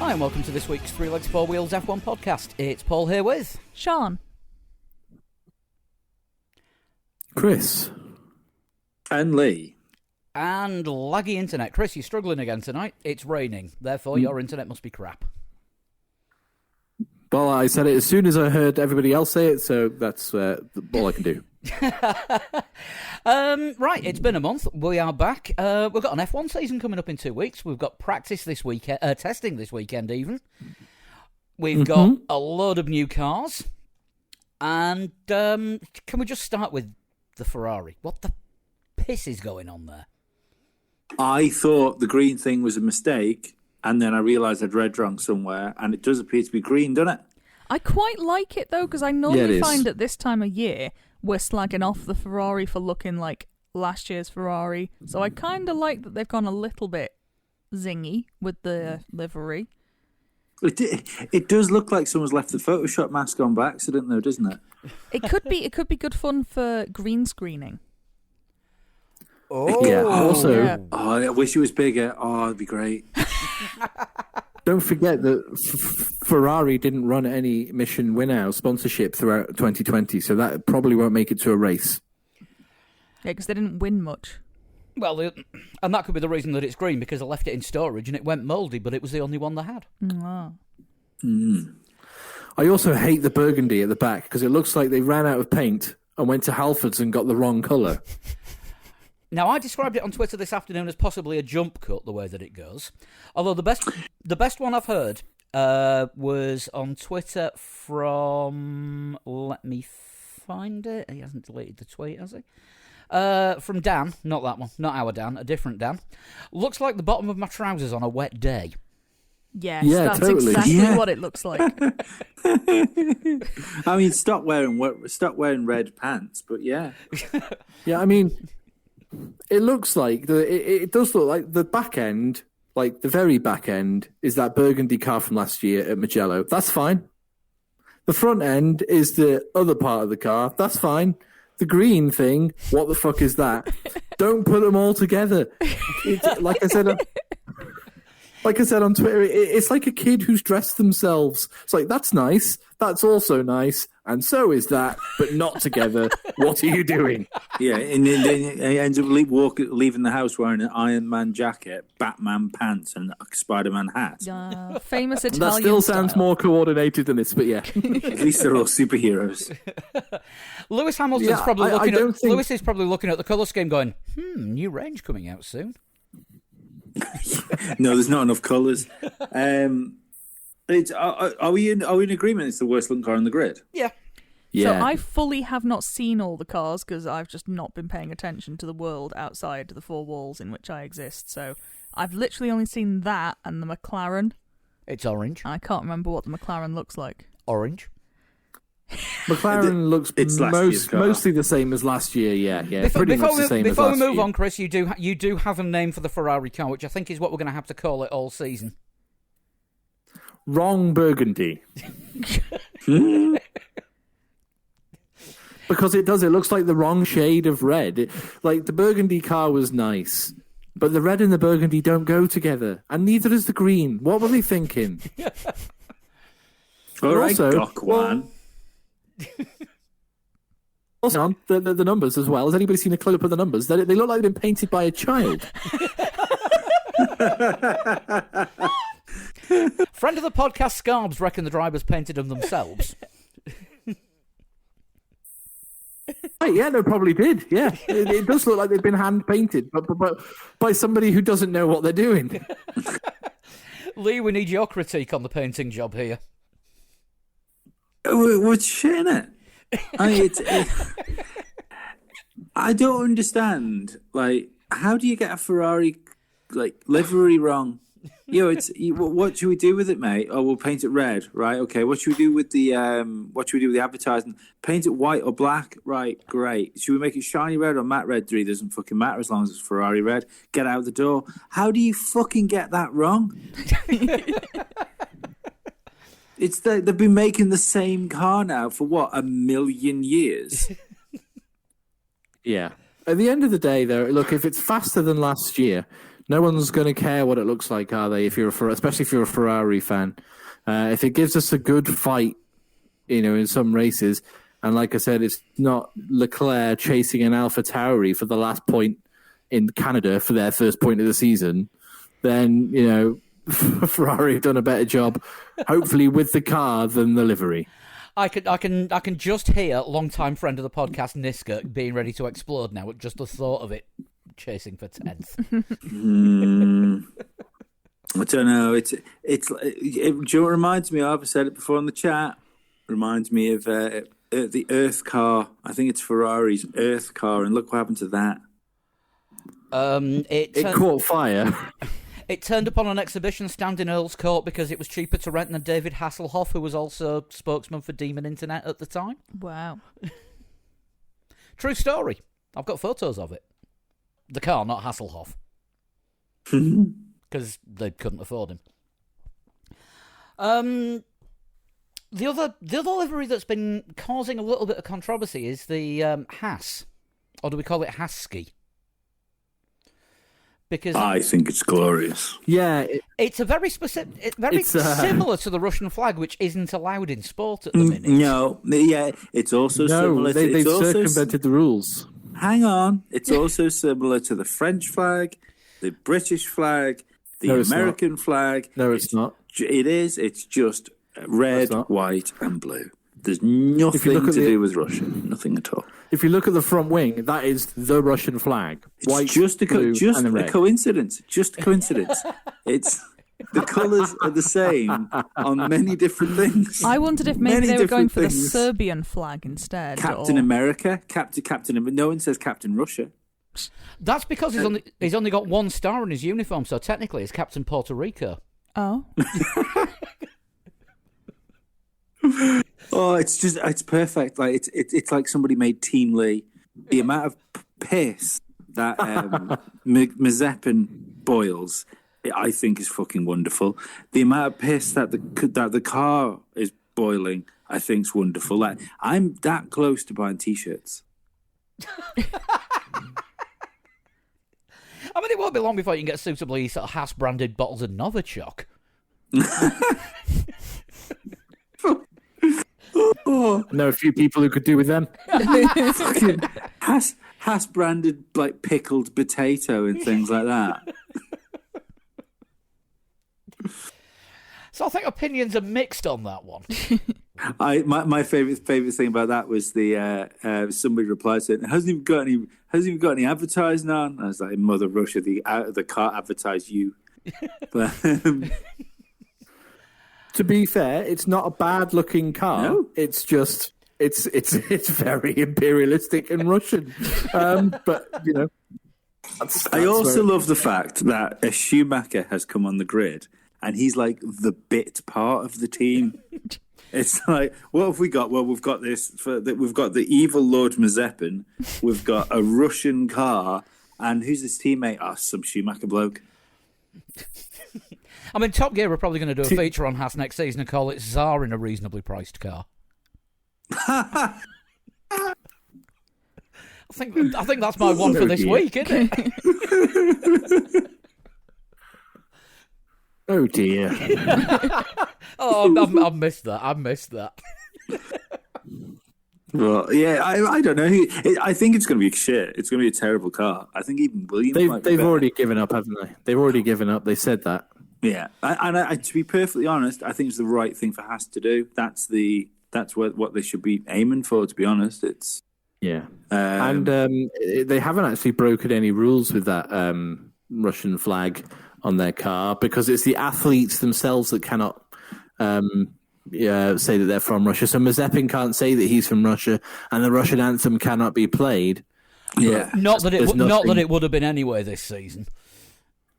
Hi and welcome to this week's Three Legs Four Wheels F1 podcast. It's Paul here with Sean, Chris, and Lee. And laggy internet. Chris, you're struggling again tonight. It's raining, therefore your internet must be crap. Well, I said it as soon as I heard everybody else say it, so that's all I can do. Right, it's been a month. We are back. We've got an F1 season coming up in 2 weeks. We've got practice this weekend, testing this weekend even. We've got a load of new cars. And can we just start with the Ferrari? What the piss is going on there? I thought the green thing was a mistake, and then I realised I'd read wrong somewhere, and it does appear to be green, doesn't it? I quite like it though, because I normally find at this time of year we're slagging off the Ferrari for looking like last year's Ferrari. So I kind of like that they've gone a little bit zingy with the livery. It does look like someone's left the Photoshop mask on by accident, though, doesn't it? It could be good fun for green screening. Oh, yeah. Also, yeah. Oh, I wish it was bigger. Oh, it'd be great. don't forget that Ferrari didn't run any Mission Winnow sponsorship throughout 2020, so that probably won't make it to a race. Yeah, because they didn't win much. well, and that could be the reason that it's green, because I left it in storage and it went mouldy, but it was the only one they had. Oh. I also hate the burgundy at the back, because it looks like they ran out of paint and went to Halfords and got the wrong colour. Now, I described it on Twitter this afternoon as possibly a jump cut, the way that it goes. Although the best one I've heard was on Twitter from... Let me find it. He hasn't deleted the tweet, has he? From Dan. Not that one. Not our Dan. A different Dan. Looks like the bottom of my trousers on a wet day. Yes, Yeah, that's totally. exactly what it looks like. I mean, stop wearing red pants, but yeah. Yeah, I mean, it looks like it does look like the back end, like the very back end, is that burgundy car from last year at Mugello. That's fine. The front end is the other part of the car. That's fine. The green thing, what the fuck is that? Don't put them all together. Like I said on Twitter, it's like a kid who's dressed themselves. It's like, that's nice. That's also nice. And so is that, but not together. What are you doing? Yeah, and then he ends up leaving the house wearing an Iron Man jacket, Batman pants, and a Spider-Man hat. Famous Italian That still sounds style. more coordinated than this, but yeah. At least they're all superheroes. Lewis Hamilton's Yeah, probably I don't think... Lewis is probably looking at the colour scheme going, new range coming out soon. No, there's not enough colours. Are we in agreement it's the worst looking car on the grid? Yeah. Yeah. So I fully have not seen all the cars because I've just not been paying attention to the world outside the four walls in which I exist. So I've literally only seen that and the McLaren. It's orange. And I can't remember what the McLaren looks like. Orange. McLaren looks It's last year's car. mostly the same as last year, yeah. Before pretty much the same as we last move year. on, Chris, you do have a name for the Ferrari car, which I think is what we're going to have to call it all season. Wrong burgundy. Because it looks like the wrong shade of red. Like, the burgundy car was nice, but the red and the burgundy don't go together, and neither does the green. What were they thinking? All right, also, Gokwan. Also, on the numbers as well. Has anybody seen a close-up of the numbers? They look like they've been painted by a child. Friend of the podcast, Scarbs, reckon the drivers painted them themselves. Right, yeah, no, probably did. Yeah, it does look like they've been hand-painted, but by somebody who doesn't know what they're doing. Lee, we need your critique on the painting job here. What's shit in it? I mean, I don't understand. Like, how do you get a Ferrari livery wrong? What should we do with it, mate? Oh, we'll paint it red, right? Okay. What should we do with the advertising? Paint it white or black, right? Great. Should we make it shiny red or matte red? It doesn't fucking matter as long as it's Ferrari red. Get out the door. How do you fucking get that wrong? They've been making the same car now for what, 1 million years? Yeah. At the end of the day, though, look, if it's faster than last year, No one's going to care what it looks like, are they? Especially if you're a Ferrari fan. If it gives us a good fight, in some races, and like I said, it's not Leclerc chasing an AlphaTauri for the last point in Canada for their first point of the season, then Ferrari have done a better job, hopefully with the car than the livery. I can just hear long-time friend of the podcast Niska being ready to explode now at just the thought of it chasing for 10th. I don't know. It reminds me of. I said it before in the chat. Reminds me of the Earth car. I think it's Ferrari's Earth car, and look what happened to that. It caught fire. It turned up on an exhibition stand in Earl's Court because it was cheaper to rent than David Hasselhoff, who was also spokesman for Demon Internet at the time. Wow. True story. I've got photos of it. The car, not Hasselhoff. Because they couldn't afford him. The other livery that's been causing a little bit of controversy is the Haas. Or do we call it Husky? Because I think it's glorious. Yeah, it's a very specific. It's very similar to the Russian flag, which isn't allowed in sport at the minute. No, yeah, it's also similar. They've circumvented the rules. Hang on, it's also similar to the French flag, the British flag, the American flag. No, it's not. It is. It's just red, white, and blue. There's nothing to do with Russia. Nothing at all. If you look at the front wing, that is the Russian flag. White, it's just a coincidence. Just a coincidence. It's the colours are the same on many different things. I wondered if maybe they were going for the Serbian flag instead. Captain America, Captain. No one says Captain Russia. That's because he's only got one star in his uniform, so technically it's Captain Puerto Rico. Oh. Oh, it's perfect. Like it's like somebody made Team Lee. The amount of piss that Mazepin boils, I think, is fucking wonderful. The amount of piss that the car is boiling, I think, is wonderful. Like I'm that close to buying T-shirts. I mean, it won't be long before you can get suitably sort of Haas branded bottles of Novichok. I know a few people who could do with them. Haas branded like pickled potato and things like that. So I think opinions are mixed on that one. My favorite thing about that was the somebody replied saying, hasn't even got any advertising on. I was like, Mother Russia, the car advertised you. But to be fair, it's not a bad looking car. No. It's just it's very imperialistic and Russian. But that's I also love the fact that a Schumacher has come on the grid and he's like the bit part of the team. It's like, what have we got? Well, we've got we've got the evil Lord Mazepin, we've got a Russian car, and who's his teammate? Some Schumacher bloke. I mean, Top Gear are probably going to do a feature on Haas next season and call it Tsar in a reasonably priced car. I think that's my one for this week, isn't it? Oh dear. Oh, I've missed that. I've missed that. Well, yeah, I don't know. I think it's going to be shit. It's going to be a terrible car. I think even Williams. They've already given up, haven't they? They've already given up. They said that. Yeah, and to be perfectly honest, I think it's the right thing for Haas to do. That's what they should be aiming for. To be honest, it's and they haven't actually broken any rules with that Russian flag on their car because it's the athletes themselves that cannot say that they're from Russia. So Mazepin can't say that he's from Russia, and the Russian anthem cannot be played. Yeah, not that it would have been anyway this season.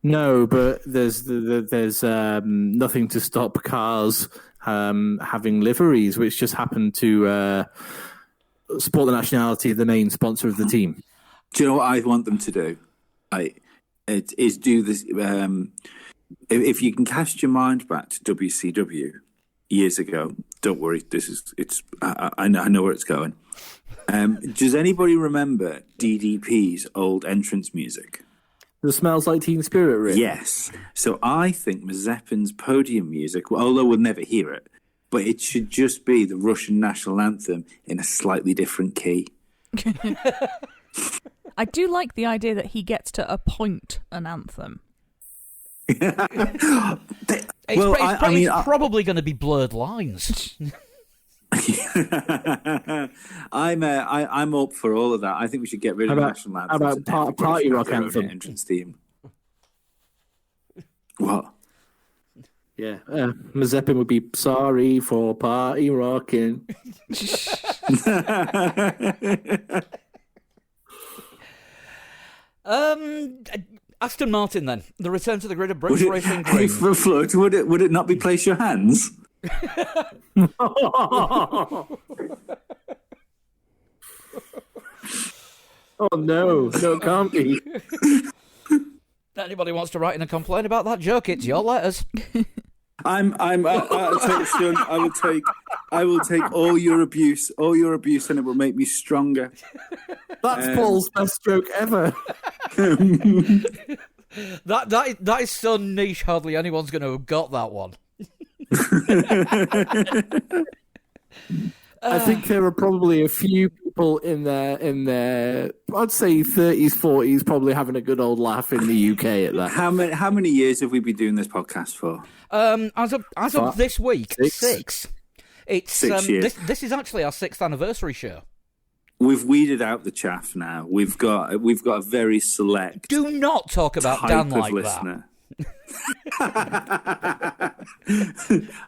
No, but there's nothing to stop cars having liveries, which just happen to support the nationality of the main sponsor of the team. Do you know what I want them to do? Is do this. If you can cast your mind back to WCW years ago, don't worry. I know where it's going. Does anybody remember DDP's old entrance music? The Smells Like Teen Spirit riff? Yes. So I think Mazepin's podium music, although we'll never hear it, but it should just be the Russian national anthem in a slightly different key. I do like the idea that he gets to appoint an anthem. It's probably going to be Blurred Lines. I'm up for all of that. I think we should get rid of national anthems. How about party rock anthem? Entrance theme. What? Yeah, Mazepin would be sorry for party rocking. Aston Martin, then the return to the grid of British Racing Green. Hey, for a float, would it not be Place Your Hands? Oh no, it can't be. Anybody wants to write in and complain about that joke? It's your letters. I'll take Sean. I will take all your abuse, and it will make me stronger. That's Paul's best joke ever. That is so niche. Hardly anyone's going to have got that one. I think there are probably a few people in their I'd say 30s, 40s, probably having a good old laugh in the UK at that. How many years have we been doing this podcast for? As of this week, 6. It's 6 years. This is actually our 6th anniversary show. We've weeded out the chaff now. We've got a very select. Do not talk about Dan like listener.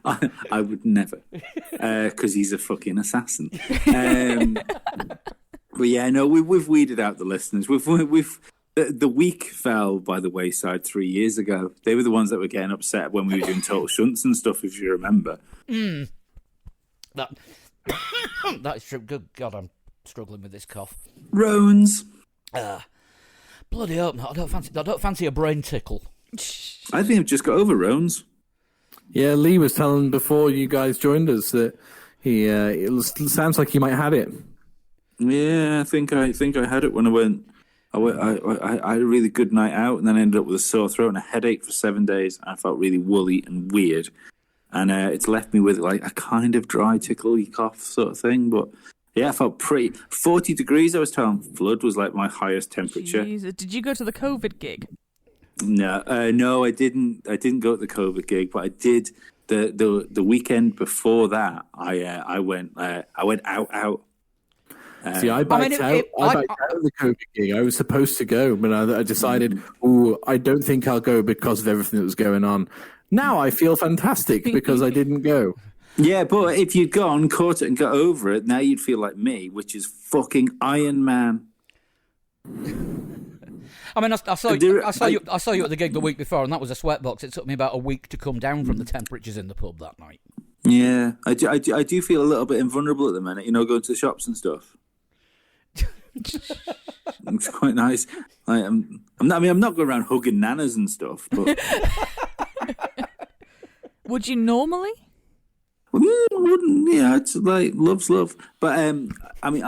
I would never, because he's a fucking assassin. But yeah, no, we've weeded out the listeners. The weak fell by the wayside 3 years ago. They were the ones that were getting upset when we were doing total shunts and stuff, if you remember. That is true. Good God, I'm struggling with this cough. Roans. Bloody hope not. I don't fancy a brain tickle. I think I've just got over Roans. Yeah, Lee was telling before you guys joined us that it sounds like he might have it. Yeah, I think I had it when I went. I had a really good night out, and then I ended up with a sore throat and a headache for 7 days. I felt really woolly and weird, and it's left me with like a kind of dry, tickly cough sort of thing. But yeah, I felt pretty. 40 degrees. I was telling Flood was like my highest temperature. Jesus. Did you go to the COVID gig? No, I didn't. I didn't go to the COVID gig, but I did the weekend before that. I went out. See, I backed out of the COVID gig. I was supposed to go, but I decided, I don't think I'll go because of everything that was going on. Now I feel fantastic because I didn't go. Yeah, but if you'd gone, caught it, and got over it, now you'd feel like me, which is fucking Iron Man. I mean, I saw you at the gig the week before, and that was a sweatbox. It took me about a week to come down from the temperatures in the pub that night. Yeah, I do feel a little bit invulnerable at the minute. Going to the shops and stuff. It's quite nice. I'm not going around hugging nanas and stuff, but would you normally? Yeah, it's like love's love. But I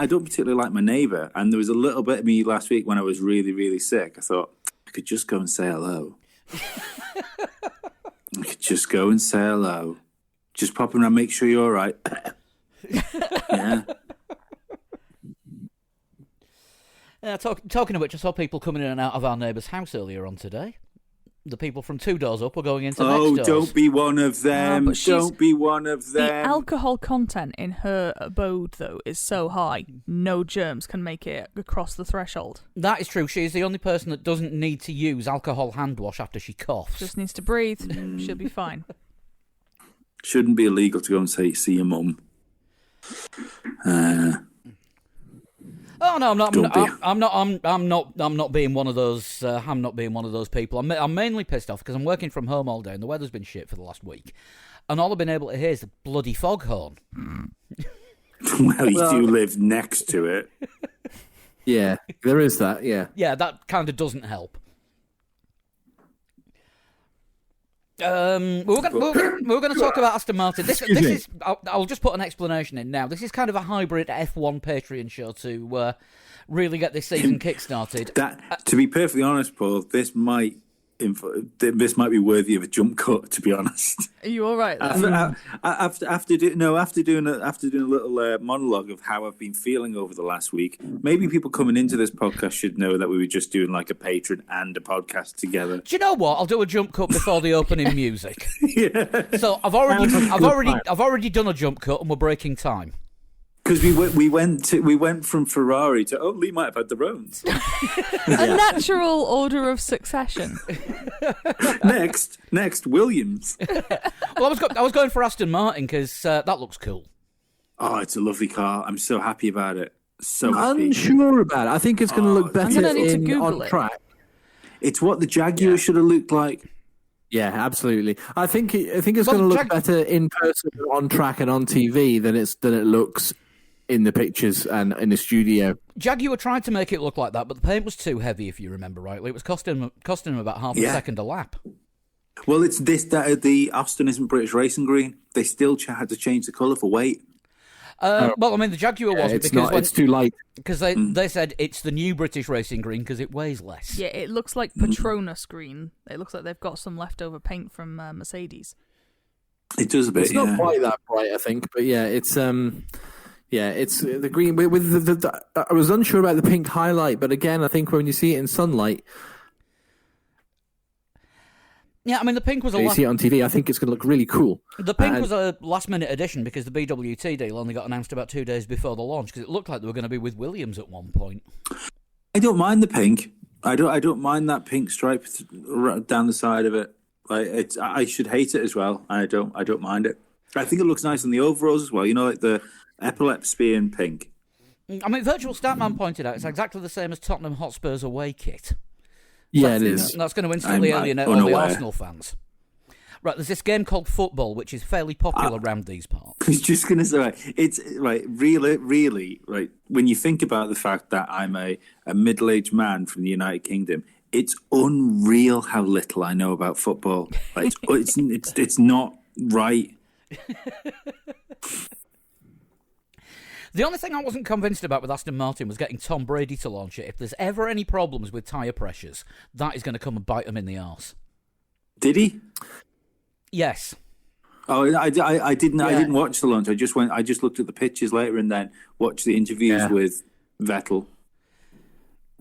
don't particularly like my neighbour, and there was a little bit of me last week when I was really, really sick. I thought I could just go and say hello. Just pop around, make sure you're all right. Yeah. Talking of which, I saw people coming in and out of our neighbour's house earlier on today. The people from 2 doors up were going into next doors. Don't be one of them. Don't be one of them. The alcohol content in her abode, though, is so high, no germs can make it across the threshold. That is true. She is the only person that doesn't need to use alcohol hand wash after she coughs. Just needs to breathe. She'll be fine. Shouldn't be illegal to go and see your mum. Oh no, I'm not being one of those. I'm not being one of those people. I'm mainly pissed off because I'm working from home all day and the weather's been shit for the last week, and all I've been able to hear is the bloody foghorn. Well, you do live next to it. Yeah, there is that. Yeah, that kind of doesn't help. We're going to talk about Aston Martin. This is. I'll just put an explanation in now. This is kind of a hybrid F1 Patreon show to really get this season kick-started. To be perfectly honest, Paul, this might be worthy of a jump cut. To be honest, are you all right? After doing a little monologue of how I've been feeling over the last week, maybe people coming into this podcast should know that we were just doing like a patron and a podcast together. Do you know what? I'll do a jump cut before the opening music. Yeah. So I've already done a jump cut, and we're breaking time. Because we went from Ferrari to Lee might have had the Rones. A natural order of succession. Next Williams. Well, I was going for Aston Martin because that looks cool. Oh, it's a lovely car. I'm so happy about it. So happy. Unsure about it. I think it's going to look better on track. It's what the Jaguar should have looked like. Yeah, absolutely. I think it's going to look better in person on track and on TV than it looks in the pictures and in the studio. Jaguar tried to make it look like that, but the paint was too heavy, if you remember rightly. It was costing him about half a second a lap. Well, it's the Aston isn't British Racing Green. They still had to change the colour for weight. Well, I mean, the Jaguar wasn't because it's too light. Because they said it's the new British Racing Green because it weighs less. Yeah, it looks like Petronas green. It looks like they've got some leftover paint from Mercedes. It does a bit. It's not quite that bright, I think, but yeah, it's it's the green with the I was unsure about the pink highlight, but again, I think when you see it in sunlight. Yeah, I mean, the pink was you see it on TV, I think it's going to look really cool. The pink was a last-minute addition because the BWT deal only got announced about 2 days before the launch because it looked like they were going to be with Williams at one point. I don't mind the pink. I don't mind that pink stripe down the side of it. Like I should hate it as well. I don't mind it. I think it looks nice on the overalls as well. You know, like the epilepsy in pink. I mean, Virtual Statman pointed out it's exactly the same as Tottenham Hotspur's away kit. Yeah, it is. That's going to instantly alienate all the Arsenal fans. Right, there's this game called football, which is fairly popular around these parts. I was just going to say, it's right, really, right. When you think about the fact that I'm a middle-aged man from the United Kingdom, it's unreal how little I know about football. Like, it's not right. The only thing I wasn't convinced about with Aston Martin was getting Tom Brady to launch it. If there's ever any problems with tyre pressures, that is going to come and bite him in the arse. Did he? Yes. Oh, I didn't. Yeah. I didn't watch the launch. I just looked at the pictures later and then watched the interviews with Vettel.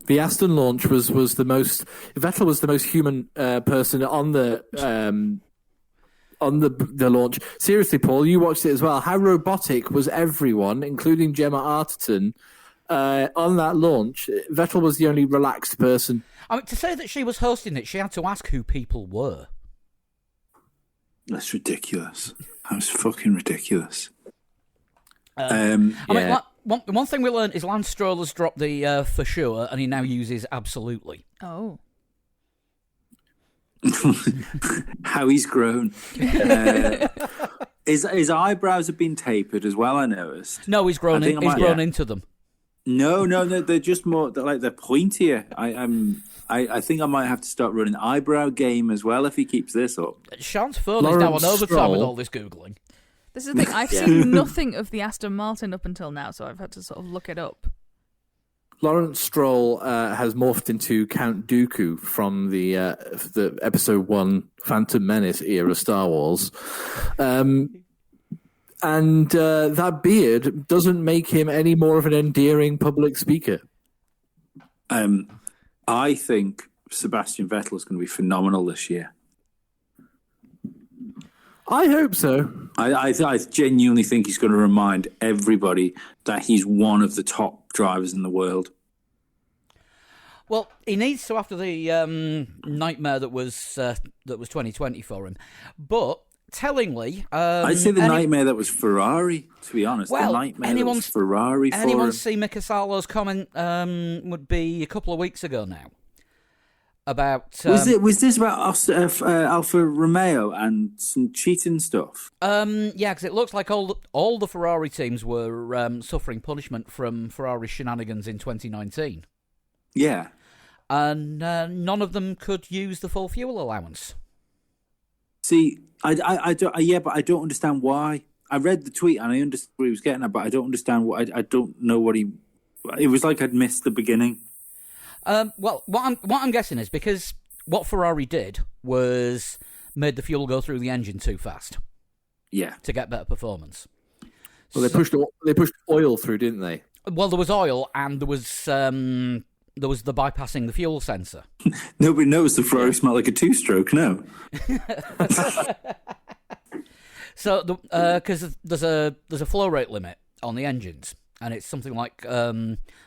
The Aston launch was the most. Vettel was the most human person on the launch. Seriously, Paul, you watched it as well. How robotic was everyone, including Gemma Arterton, on that launch? Vettel was the only relaxed person. I mean, to say that she was hosting it, she had to ask who people were. That's ridiculous. That's fucking ridiculous. I mean, one thing we learned is Lance Stroll has dropped the for sure, and he now uses absolutely. Oh. How he's grown. His eyebrows have been tapered as well, I noticed. No, he's grown into them. No, they're just more they're pointier. I think I might have to start running eyebrow game as well if he keeps this up. Sean's phone is now on overtime with all this Googling. This is the thing, I've seen nothing of the Aston Martin up until now, so I've had to sort of look it up. Lawrence Stroll has morphed into Count Dooku from the Episode 1 Phantom Menace era Star Wars. And that beard doesn't make him any more of an endearing public speaker. I think Sebastian Vettel is going to be phenomenal this year. I hope so. I genuinely think he's going to remind everybody that he's one of the top drivers in the world. Well, he needs to after the nightmare that was 2020 for him. But tellingly, I'd say the nightmare that was Ferrari. To be honest, well, the nightmare that was Ferrari. Anyone see Mika Salo's comment? Would be a couple of weeks ago now. About was this about Alfa Romeo and some cheating stuff? Yeah, because it looks like all the Ferrari teams were suffering punishment from Ferrari shenanigans in 2019. Yeah. And none of them could use the full fuel allowance. See, I don't. But I don't understand why. I read the tweet and I understood what he was getting at, but I don't understand what. I don't know what he. It was like I'd missed the beginning. Well, what I'm guessing is because what Ferrari did was made the fuel go through the engine too fast. Yeah. To get better performance. Well, they pushed oil through, didn't they? Well, there was oil and there was the bypassing the fuel sensor. Nobody knows the Ferrari smelled like a two-stroke. No. So, because there's a flow rate limit on the engines, and it's something like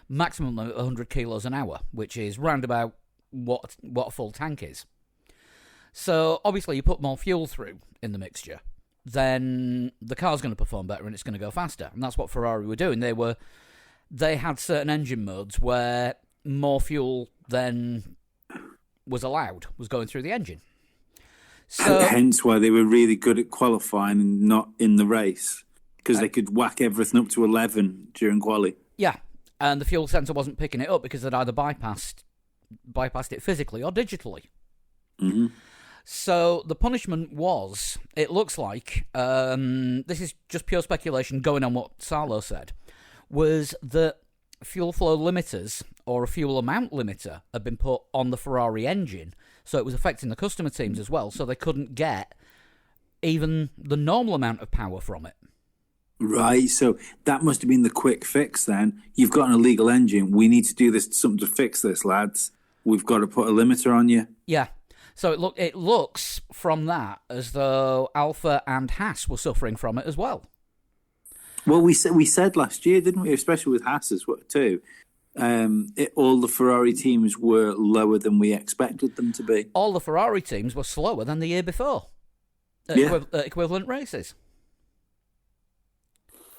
maximum 100 kilos an hour, which is round about what a full tank is. So, obviously, you put more fuel through in the mixture, then the car's going to perform better and it's going to go faster. And that's what Ferrari were doing. They had certain engine modes where more fuel than was going through the engine. So, hence why they were really good at qualifying and not in the race, because they could whack everything up to 11 during quali. Yeah, and the fuel sensor wasn't picking it up because they'd either bypassed it physically or digitally. Mm-hmm. So the punishment was, it looks like, this is just pure speculation going on what Salo said, was that fuel flow limiters or a fuel amount limiter had been put on the Ferrari engine, so it was affecting the customer teams as well, so they couldn't get even the normal amount of power from it. Right, so that must have been the quick fix then. You've got an illegal engine. We need to do something to fix this, lads. We've got to put a limiter on you. Yeah. So it looks from that as though Alpha and Haas were suffering from it as well. Well, we said last year, didn't we? Especially with Haas as well, too. All the Ferrari teams were lower than we expected them to be. All the Ferrari teams were slower than the year before at equivalent races.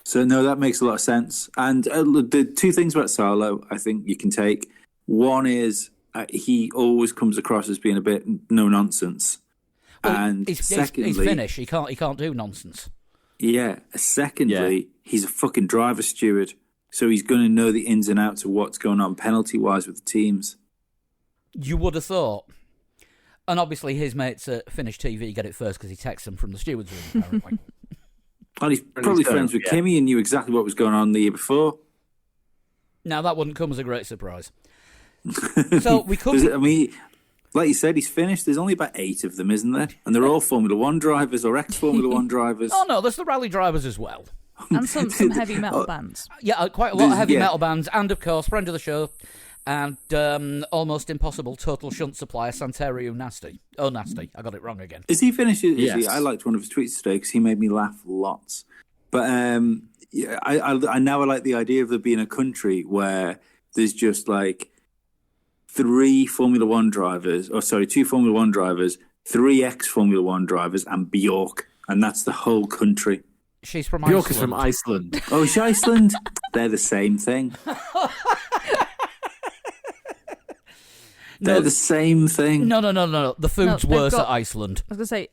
So, no, that makes a lot of sense. And the two things about Salo I think you can take. One is he always comes across as being a bit no-nonsense. Well, and he's secondly... Finnish. He can't do nonsense. Yeah. Secondly, he's a fucking driver steward. So he's going to know the ins and outs of what's going on penalty-wise with the teams. You would have thought. And obviously his mates at Finnish TV get it first because he texts them from the stewards room, apparently. Well, he's probably friends with Kimi and knew exactly what was going on the year before. Now, that wouldn't come as a great surprise. So we could... I mean, like you said, he's finished. There's only about 8 of them, isn't there? And they're all Formula 1 drivers or ex-Formula 1 drivers. Oh, no, there's the rally drivers as well. And some heavy metal bands. Yeah, quite a lot of heavy metal bands. And, of course, friend of the show and almost impossible total shunt supplier, Santeriu Nasty. Oh, Nasty. I got it wrong again. Is he finished? Yes. I liked one of his tweets today because he made me laugh lots. But I now like the idea of there being a country where there's just like 2 Formula 1 drivers, 3 ex-Formula 1 drivers, and Bjork. And that's the whole country. She's from Bjork Iceland. is from Iceland. Oh, is she Iceland? They're the same thing. They're the same thing. No. The food's worse at Iceland. I was going to say,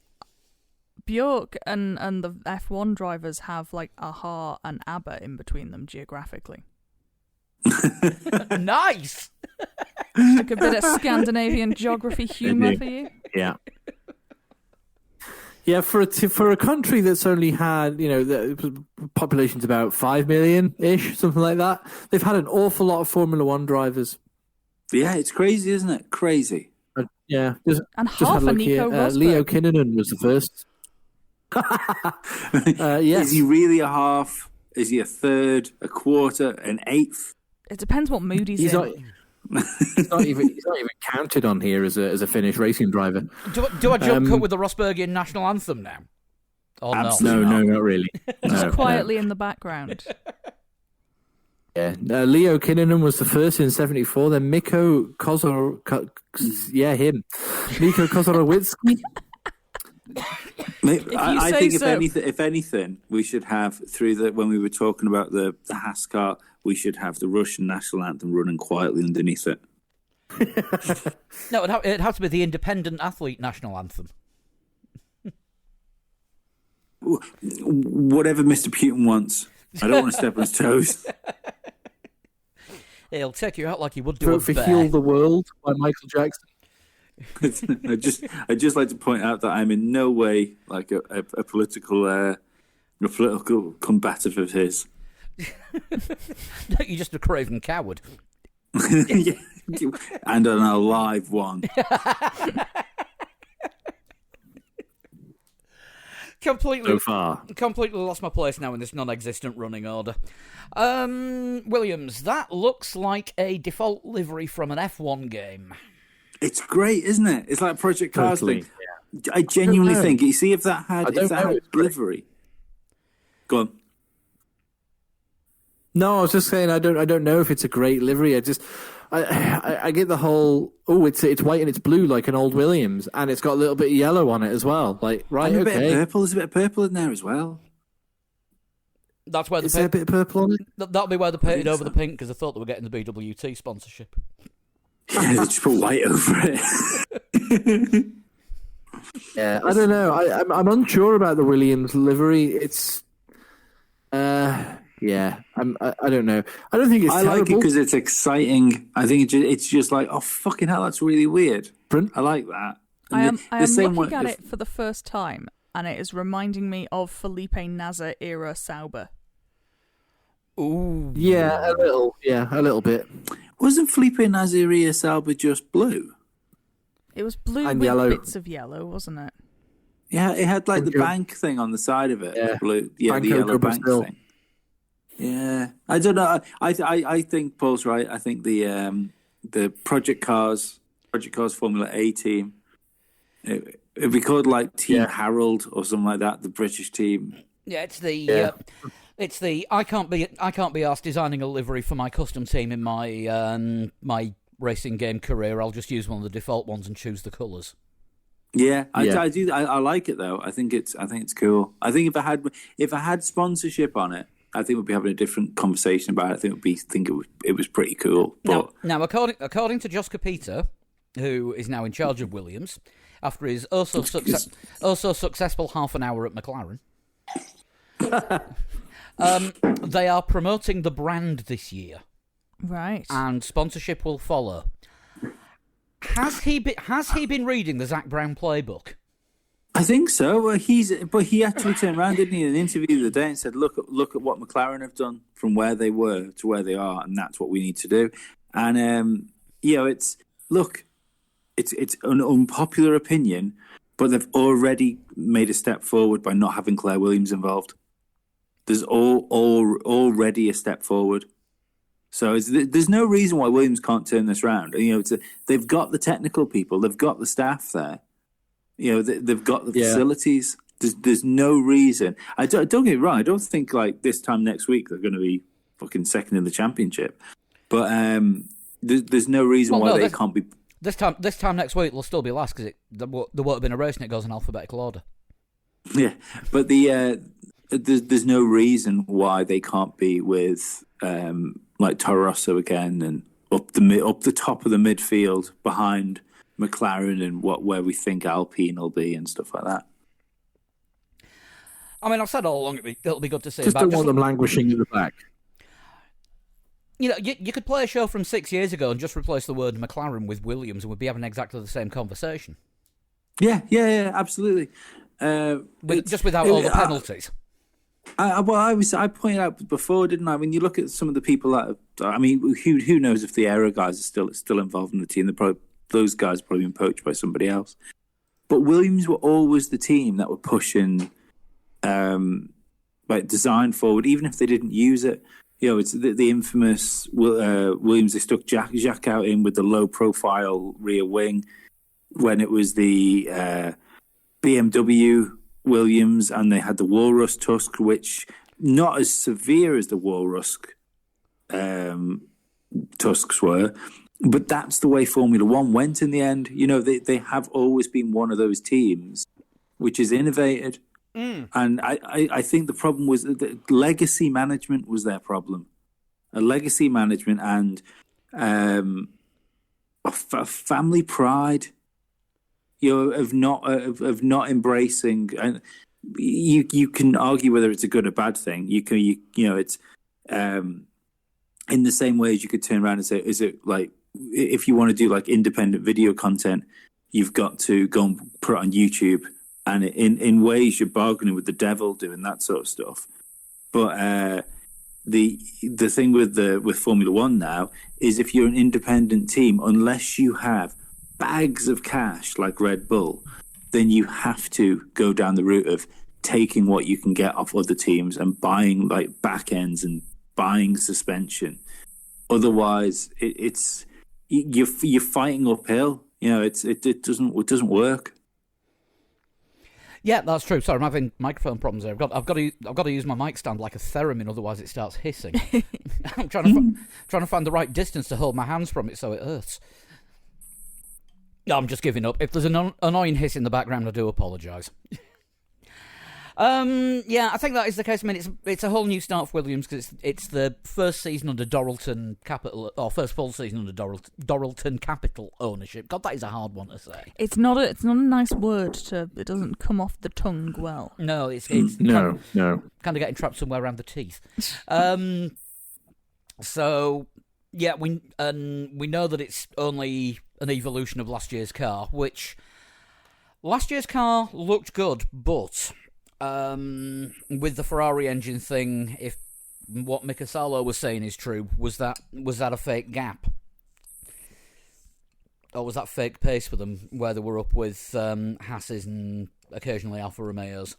Bjork and the F1 drivers have like Aha and ABBA in between them geographically. Nice! Like a bit of Scandinavian geography humour for you. Yeah. Yeah, for a country that's only had, the population's about 5 million-ish, something like that, they've had an awful lot of Formula 1 drivers. Yeah, it's crazy, isn't it? Crazy. Yeah. And half a Nico Rosberg. Leo Kinnunen was the first. Yes. Is he really a half? Is he a third, a quarter, an eighth? It depends what mood he's in. He's not even counted on here as a Finnish racing driver. Do I jump cut with the Rosbergian national anthem now? Oh, no, not really. Just quietly in the background. Yeah, Leo Kinnunen was the first in '74. Then Mikko Kozorowiecki. I think if anything, we should have when we were talking about the Haas car, we should have the Russian national anthem running quietly underneath it. No, it'd have to be the independent athlete national anthem. Whatever Mr. Putin wants. I don't want to step on his toes. He'll take you out like he would do a bear. Heal the World by Michael Jackson. I just like to point out that I'm in no way like a political combative of his. You're just a craven coward. Yeah. And an alive one. Completely lost my place now in this non-existent running order. Williams, that looks like a default livery from an F1 game. It's great, isn't it? It's like Project Cars thing. Yeah. I genuinely think. You see, if that had livery. Go on. No, I was just saying I don't know if it's a great livery. I get the whole it's white and it's blue like an old Williams, and it's got a little bit of yellow on it as well. Like right, and a okay. bit of purple. There's a bit of purple in there as well. That's where Is there a bit of purple on it? That'll be where they painted over the pink because I thought they were getting the BWT sponsorship. Yeah, they just put white over it. Yeah, I don't know. I'm unsure about the Williams livery. It's yeah, I don't know. I don't think it's terrible. I like it because it's exciting. I think it's just like, oh, fucking hell, that's really weird. I like that. I am looking at it for the first time, and it is reminding me of Felipe Nasr era Sauber. Ooh. Yeah, a little bit. Wasn't Felipe Nasr era Sauber just blue? It was blue and with yellow. bits of yellow, wasn't it? Yeah, it had like the bank thing on the side of it. Yeah, blue. Yeah, the yellow bank thing. Yeah, I don't know. I think Paul's right. I think the Project Cars Formula A team, it'd be called like Team Harold or something like that. The British team. Yeah, it's the I can't be asked designing a livery for my custom team in my my racing game career. I'll just use one of the default ones and choose the colours. Yeah, I do. I like it though. I think it's cool. I think if I had sponsorship on it, I think we'd be having a different conversation about it. I think it was pretty cool. But now according to Jos Capita, who is now in charge of Williams, after his also successful half an hour at McLaren, they are promoting the brand this year, right? And sponsorship will follow. Has he been reading the Zak Brown playbook? I think so. But he actually turned around, didn't he, in an interview the other day and said, "Look at what McLaren have done from where they were to where they are, and that's what we need to do." And it's an unpopular opinion, but they've already made a step forward by not having Claire Williams involved. There's already a step forward. So there's no reason why Williams can't turn this around. They've got the technical people, they've got the staff there. They've got the facilities. There's no reason. Don't get me wrong. I don't think like this time next week they're going to be fucking second in the championship. But there's no reason why they can't be. This time next week they'll still be last because there won't have been a race and it goes in alphabetical order. Yeah, but there's no reason why they can't be with like Toro Rosso again and up the top of the midfield behind McLaren and where we think Alpine will be and stuff like that. I mean, I've said all along it'll be good to see. Just don't want them languishing in the back. You could play a show from 6 years ago and just replace the word McLaren with Williams, and we'd be having exactly the same conversation. Yeah, absolutely. Just without all the penalties. I pointed out before, didn't I? When you look at some of the people who knows if the Aero guys are still involved in the team? Those guys have probably been poached by somebody else. But Williams were always the team that were pushing, like design forward, even if they didn't use it. It's the infamous Williams. They stuck Jacques out in with the low profile rear wing when it was the BMW Williams, and they had the Walrus Tusk, which not as severe as the Walrus Tusks were, but that's the way Formula One went in the end. They have always been one of those teams which is innovated. And I think the problem was that legacy management was their problem. A legacy management and a family pride. Of not embracing, and you can argue whether it's a good or bad thing. It's in the same way as you could turn around and say, is it like if you want to do like independent video content, you've got to go and put it on YouTube. And in ways, you're bargaining with the devil doing that sort of stuff. But the thing with Formula One now is if you're an independent team, unless you have bags of cash like Red Bull, then you have to go down the route of taking what you can get off other teams and buying like back ends and buying suspension. Otherwise, you're fighting uphill. It doesn't work. Yeah, that's true. Sorry, I'm having microphone problems there. I've got to use my mic stand like a theremin, otherwise it starts hissing. I'm trying to find the right distance to hold my hands from it so it hurts. No, I'm just giving up. If there's an annoying hiss in the background, I do apologise. Yeah, I think that is the case. I mean, it's a whole new start for Williams because it's the first season under Doralton Capital, or first full season under Doralton Capital ownership. God, that is a hard one to say. It's not a nice word to. It doesn't come off the tongue well. No, it's no. Kind of getting trapped somewhere around the teeth. So yeah, we know that it's only an evolution of last year's car, which last year's car looked good, but. With the Ferrari engine thing, if what Mika Salo was saying is true, was that a fake gap? Or was that fake pace for them, where they were up with Haas's and occasionally Alfa Romeos?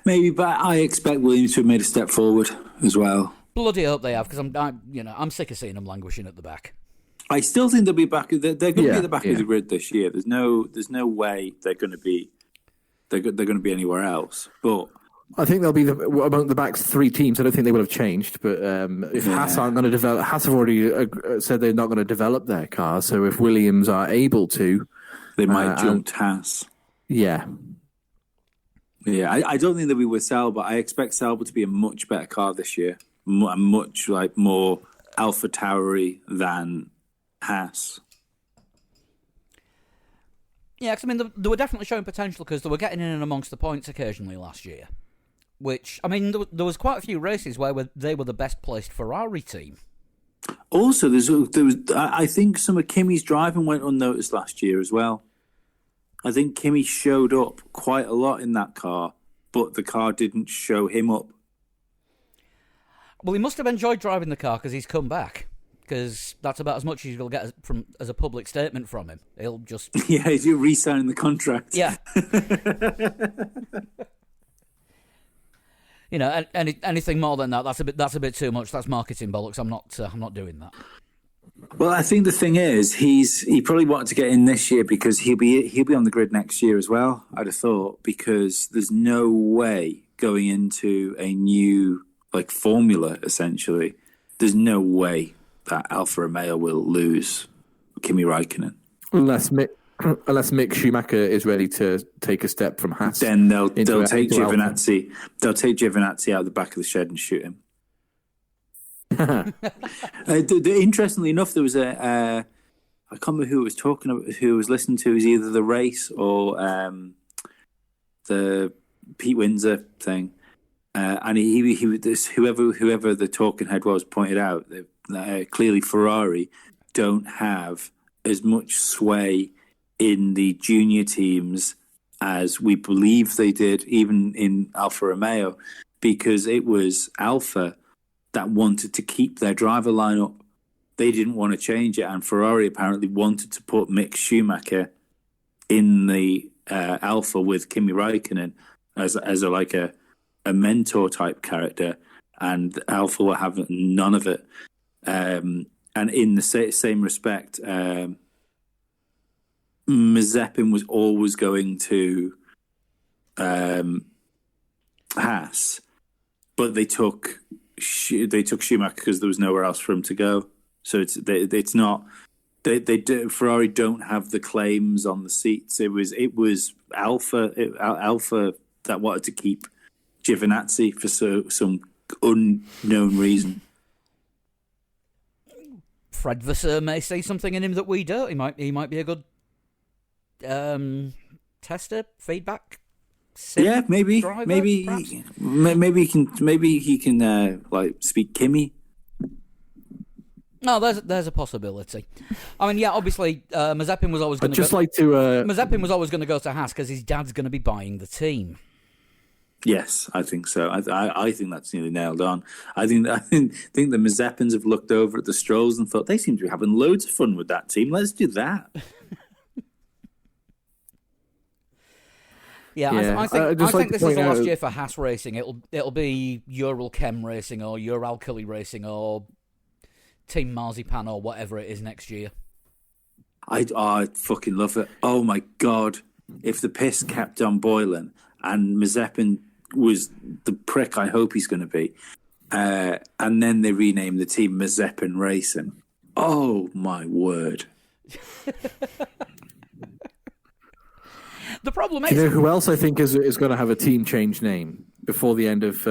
Maybe, but I expect Williams to have made a step forward as well. Bloody hope they have, because I'm sick of seeing them languishing at the back. I still think they'll be back. They're going to be at the back of the grid this year. There's no way they're going to be. They're going to be anywhere else, but I think they'll be among the back's three teams. I don't think they will have changed, but if Haas aren't going to develop, Haas have already said they're not going to develop their car. So if Williams are able to, they might jump Haas. Yeah. I don't think they'll be with Sauber. I expect Sauber to be a much better car this year, much like more Alpha Tauri than Haas. Yeah, because I mean, they were definitely showing potential because they were getting in and amongst the points occasionally last year. Which, I mean, there was quite a few races where they were the best placed Ferrari team. Also, there was I think some of Kimi's driving went unnoticed last year as well. I think Kimi showed up quite a lot in that car, but the car didn't show him up. Well, he must have enjoyed driving the car because he's come back. Because that's about as much as you'll get as a public statement from him. He'll just he's re-signing the contract. Yeah. Anything more than that, that's a bit too much. That's marketing bollocks. I'm not doing that. Well, I think the thing is, he probably wanted to get in this year because he'll be on the grid next year as well. I'd have thought, because there's no way going into a new formula essentially. There's no way that Alfa Romeo will lose Kimi Raikkonen. Unless Mick Schumacher is ready to take a step from Haas. Then they'll take Giovinazzi. They'll take Giovinazzi out of the back of the shed and shoot him. Interestingly enough, there was I can't remember who was talking about, who was listening to. It was either the race or the Pete Windsor thing, and he whoever the talking head was pointed out that clearly Ferrari don't have as much sway in the junior teams as we believe they did, even in Alfa Romeo, because it was Alfa that wanted to keep their driver lineup. They didn't want to change it, and Ferrari apparently wanted to put Mick Schumacher in the Alfa with Kimi Raikkonen as a mentor type character, and Alfa were having none of it. And in the same respect, Mazepin was always going to Haas, but they took Schumacher because there was nowhere else for him to go. So it's not Ferrari don't have the claims on the seats. It was Alfa that wanted to keep Giovinazzi for some unknown reason. Fred Vasseur may see something in him that we don't. He might be a good tester, feedback. Yeah, maybe driver, maybe he can speak Kimi. No, there's a possibility. I mean, yeah, obviously, Mazepin was always going to Mazepin was always going to go to Haas because his dad's going to be buying the team. Yes, I think so. I think that's nearly nailed on. I think the Mazepins have looked over at the Strolls and thought they seem to be having loads of fun with that team. Let's do that. Yeah. I think this is the last year for Haas Racing. It'll be Ural Chem Racing or Uralkali Racing or Team Marzipan or whatever it is next year. I fucking love it. Oh my God. If the piss kept on boiling and Mazepin was the prick I hope he's going to be, and then they rename the team Mazepin Racing. Oh my word. The problem is... You know who else I think is going to have a team change name before the end of...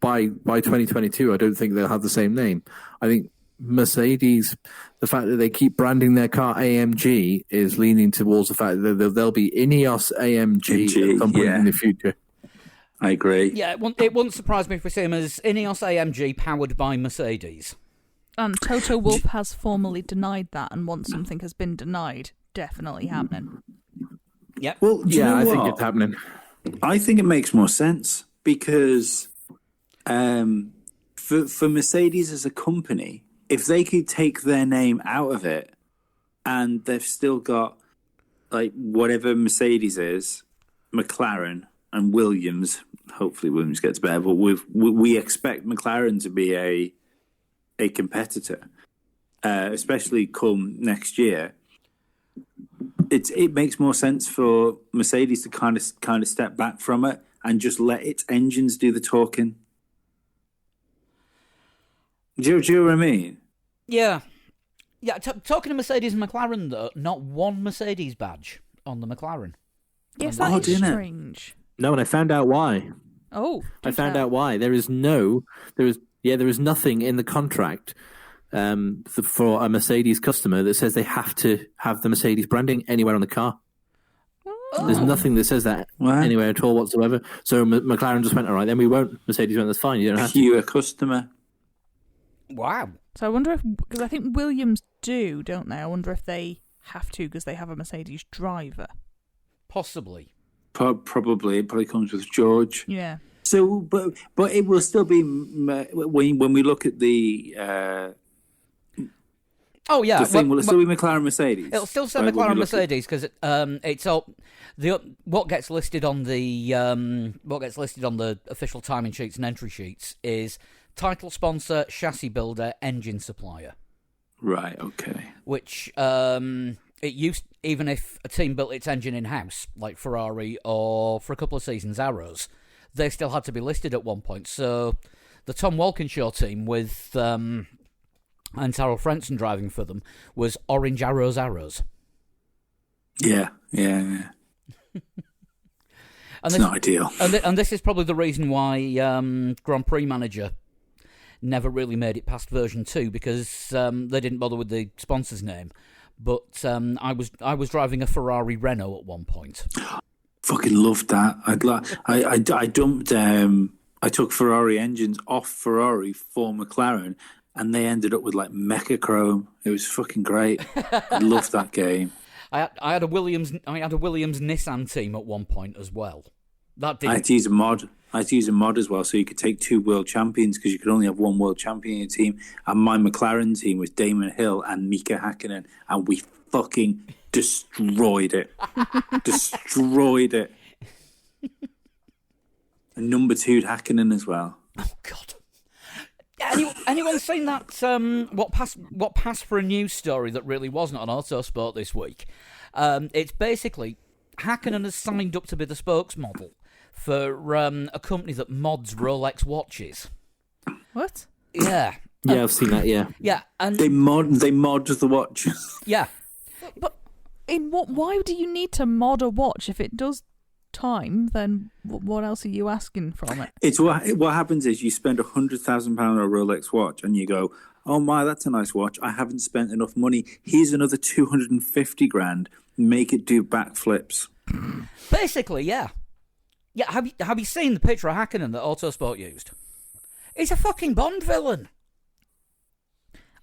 by 2022, I don't think they'll have the same name. I think Mercedes, the fact that they keep branding their car AMG is leaning towards the fact that there'll be Ineos AMG at some point in the future. I agree. Yeah, it wouldn't surprise me if we see him as Ineos AMG powered by Mercedes. And Toto Wolff has formally denied that, and once something has been denied, definitely happening. Yep. Well, I think it's happening. I think it makes more sense because for Mercedes as a company, if they could take their name out of it and they've still got like whatever Mercedes is, McLaren and Williams, hopefully Williams gets better, but we expect McLaren to be a competitor, especially come next year. It makes more sense for Mercedes to kind of step back from it and just let its engines do the talking. Do you know what I mean? Yeah. Talking to Mercedes and McLaren, though, not one Mercedes badge on the McLaren. Yes, that is strange. No, and I found out why. Oh, I found out why. There is nothing in the contract for a Mercedes customer that says they have to have the Mercedes branding anywhere on the car. Oh. There's nothing that says that anywhere at all whatsoever. So McLaren just went, all right, then we won't. Mercedes went, that's fine. You don't have to. You're a customer. Wow. So I wonder if, because I think Williams do, don't they? I wonder if they have to because they have a Mercedes driver. Possibly. Probably. It probably comes with George. Yeah. So, but it will still be when we look at the. Oh yeah, the thing will still be McLaren Mercedes. It'll still say McLaren Mercedes because it's all what gets listed on the official timing sheets and entry sheets is title sponsor, chassis builder, engine supplier. Right. Okay. Which it used, even if a team built its engine in house like Ferrari or for a couple of seasons Arrows, they still had to be listed at one point. So the Tom Walkinshaw team with and Tyrrell Frentzen driving for them was Orange Arrows. Yeah. It's not ideal. And this is probably the reason why Grand Prix Manager never really made it past version 2 because they didn't bother with the sponsor's name. But I was driving a Ferrari Renault at one point. Fucking loved that. I dumped. I took Ferrari engines off Ferrari for McLaren, and they ended up with like Mecha Chrome. It was fucking great. I loved that game. I had a Williams Nissan team at one point as well. I had to use a mod. As well, so you could take 2 world champions because you could only have 1 world champion in your team. And my McLaren team was Damon Hill and Mika Hakkinen, and we fucking destroyed it. And number 2'd Hakkinen as well. Oh God! Anyone seen that? What passed for a news story that really wasn't on Autosport this week? It's basically Hakkinen has signed up to be the spokesmodel for a company that mods Rolex watches. What? Yeah. Yeah, I've seen that. Yeah. Yeah, and they mod the watch. Yeah. But in what? Why do you need to mod a watch if it does time? Then what else are you asking from it? It's what happens is you spend £100,000 on a Rolex watch, and you go, "Oh my, that's a nice watch. I haven't spent enough money. Here's another 250 grand. Make it do backflips." Basically, yeah. Yeah, have you seen the picture of Hakkinen that Autosport used? He's a fucking Bond villain.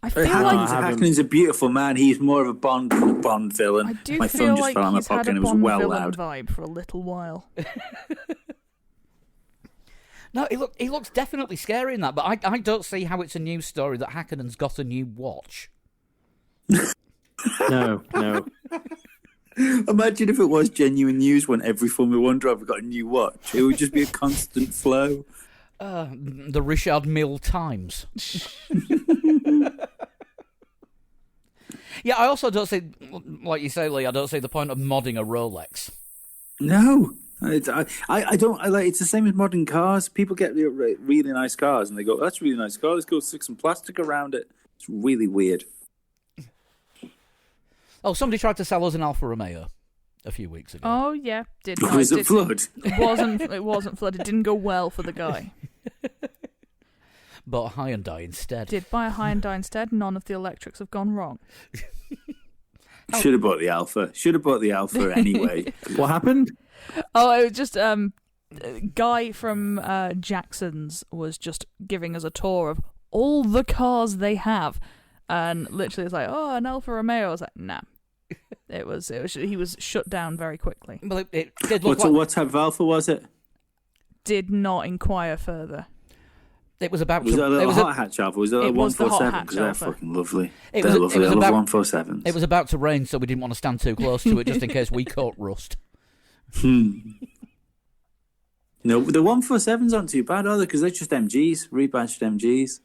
I feel like Hacknen's a beautiful man. He's more of a Bond villain. I do My feel phone just like fell out of my he's had pocket a and it was Bond well villain loud. vibe for a little while. No, he looks definitely scary in that, but I don't see how it's a news story that Hacknen's got a new watch. No. Imagine if it was genuine news when every Formula One driver got a new watch. It would just be a constant flow. The Richard Mille Times. Yeah, I also don't see, like you say, Lee, I don't see the point of modding a Rolex. No. I don't. It's the same as modern cars. People get really nice cars and they go, "That's a really nice car. Let's go stick some plastic around it." It's really weird. Oh, somebody tried to sell us an Alfa Romeo a few weeks ago. Oh yeah, did not. Was it flood? It wasn't flood. It didn't go well for the guy. Bought a Hyundai instead. Did buy a Hyundai instead. None of the electrics have gone wrong. Should have bought the Alpha. Should have bought the Alpha anyway. What happened? Oh, it was just guy from Jackson's was just giving us a tour of all the cars they have, and literally was like, "Oh, an Alfa Romeo." I was like, "Nah." It was. He was shut down very quickly. Well, it did look like... What type of Alpha was it? Did not inquire further. It was about... Was it a little hot hatch Alpha? Was it a 147? Because they're fucking lovely. They're lovely. I love 147s. It was about to rain, so we didn't want to stand too close to it, just in case we caught rust. No, the 147s aren't too bad, are they? Because they're just MGs, rebadged MGs.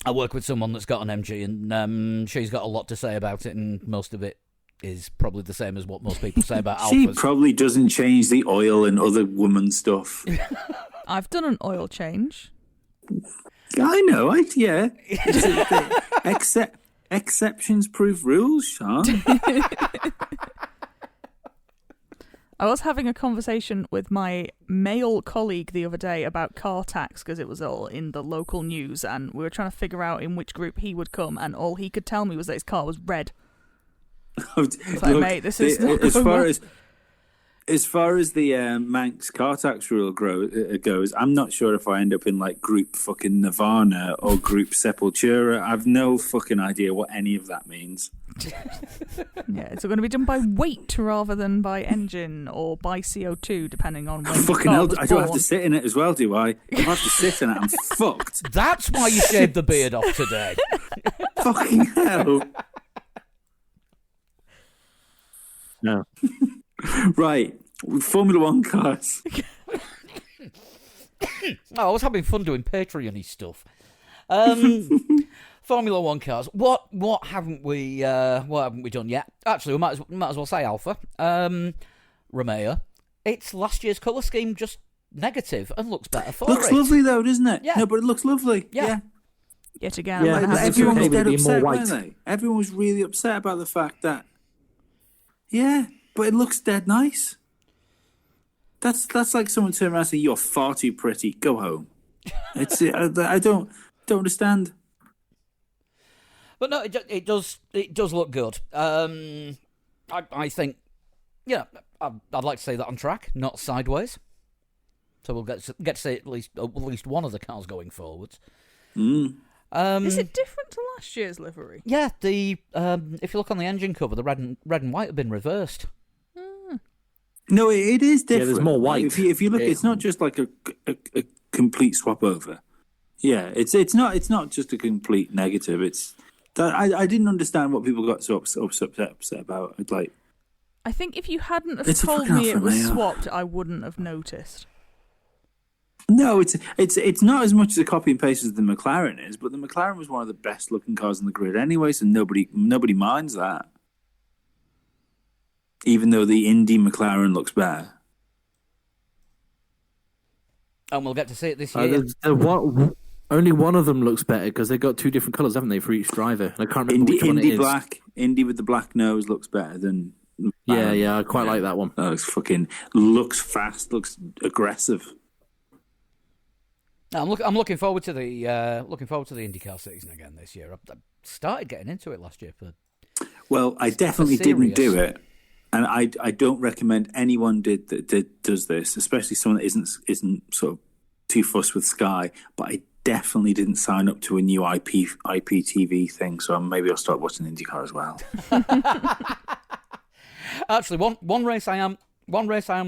I work with someone that's got an MG, and she's got a lot to say about it, and most of it is probably the same as what most people say about Alphas. She probably doesn't change the oil and other woman stuff. I've done an oil change. I know, yeah. Exceptions prove rules, Sean. I was having a conversation with my male colleague the other day about car tax because it was all in the local news, and we were trying to figure out in which group he would come, and all he could tell me was that his car was red. It's like, look, mate, this is not as far as the Manx car tax rule goes, I'm not sure if I end up in like group fucking Nirvana or group Sepultura. I've no fucking idea what any of that means. Yeah, it's going to be done by weight rather than by engine or by CO2, depending on when fucking hell, I don't have to sit in it as well, do I? If I have to sit in it, I'm fucked. That's why you shaved the beard off today. Fucking hell. No. Right, Formula One cars. I was having fun doing Patreon-y stuff. Formula One cars. What haven't we done yet? Actually, we might as well say Alpha. Romeo. It's last year's colour scheme, just negative, and looks better for Looks it. lovely though, doesn't it? Yeah. No, but it looks lovely. Yeah. Yet again, Yeah, Everyone was okay, dead maybe upset, more weren't white. they? Everyone was really upset about the fact that. Yeah, but it looks dead nice. That's like someone turning around and saying, "You're far too pretty. Go home." It's I don't understand. But no, it does look good. I think, yeah, I'd like to see that on track, not sideways. So we'll get to see at least one of the cars going forwards. Is it different to last year's livery? Yeah, the if you look on the engine cover, the red and white have been reversed. No, it is different. Yeah, there's more white. If you look, it's not just like a complete swap over. Yeah, it's not just a complete negative. It's that I didn't understand what people got so upset about. It's like, I think if you hadn't have It's a told fucking me it Alfa was Romeo. swapped, I wouldn't have noticed. no, it's not as much as a copy and paste as the McLaren is, but the McLaren was one of the best looking cars on the grid anyway, so nobody minds that. Even though the Indy McLaren looks better. And we'll get to see it this year. Only one of them looks better because they've got two different colours, haven't they, for each driver? And I can't remember which one it Indy is. black, Indy with the black nose looks better than McLaren. Yeah, I quite like that one. That looks fast, looks aggressive. I'm looking forward to the IndyCar season again this year. I started getting into it last year. Well, I definitely didn't serious. do it, and I don't recommend anyone does this, especially someone that isn't sort of too fussed with Sky. But I definitely didn't sign up to a new IPTV thing, so maybe I'll start watching IndyCar as well. Actually, one race I am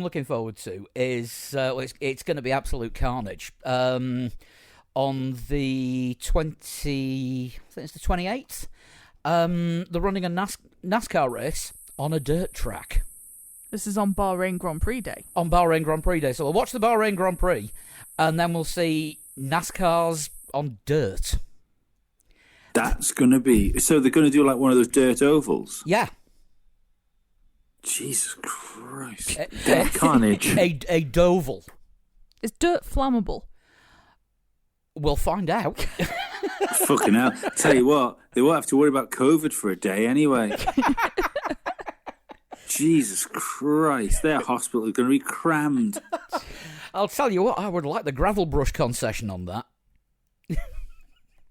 looking forward to is it's going to be absolute carnage. On the 28th, they're running a NASCAR race on a dirt track. This is on Bahrain Grand Prix Day. On Bahrain Grand Prix Day. So we'll watch the Bahrain Grand Prix, and then we'll see NASCARs on dirt. That's going to be... So they're going to do like one of those dirt ovals? Yeah. Jesus Christ. Carnage. A doval. Is dirt flammable? We'll find out. Fucking hell. Tell you what, they won't have to worry about COVID for a day anyway. Jesus Christ, their hospital is going to be crammed. I'll tell you what, I would like the gravel brush concession on that.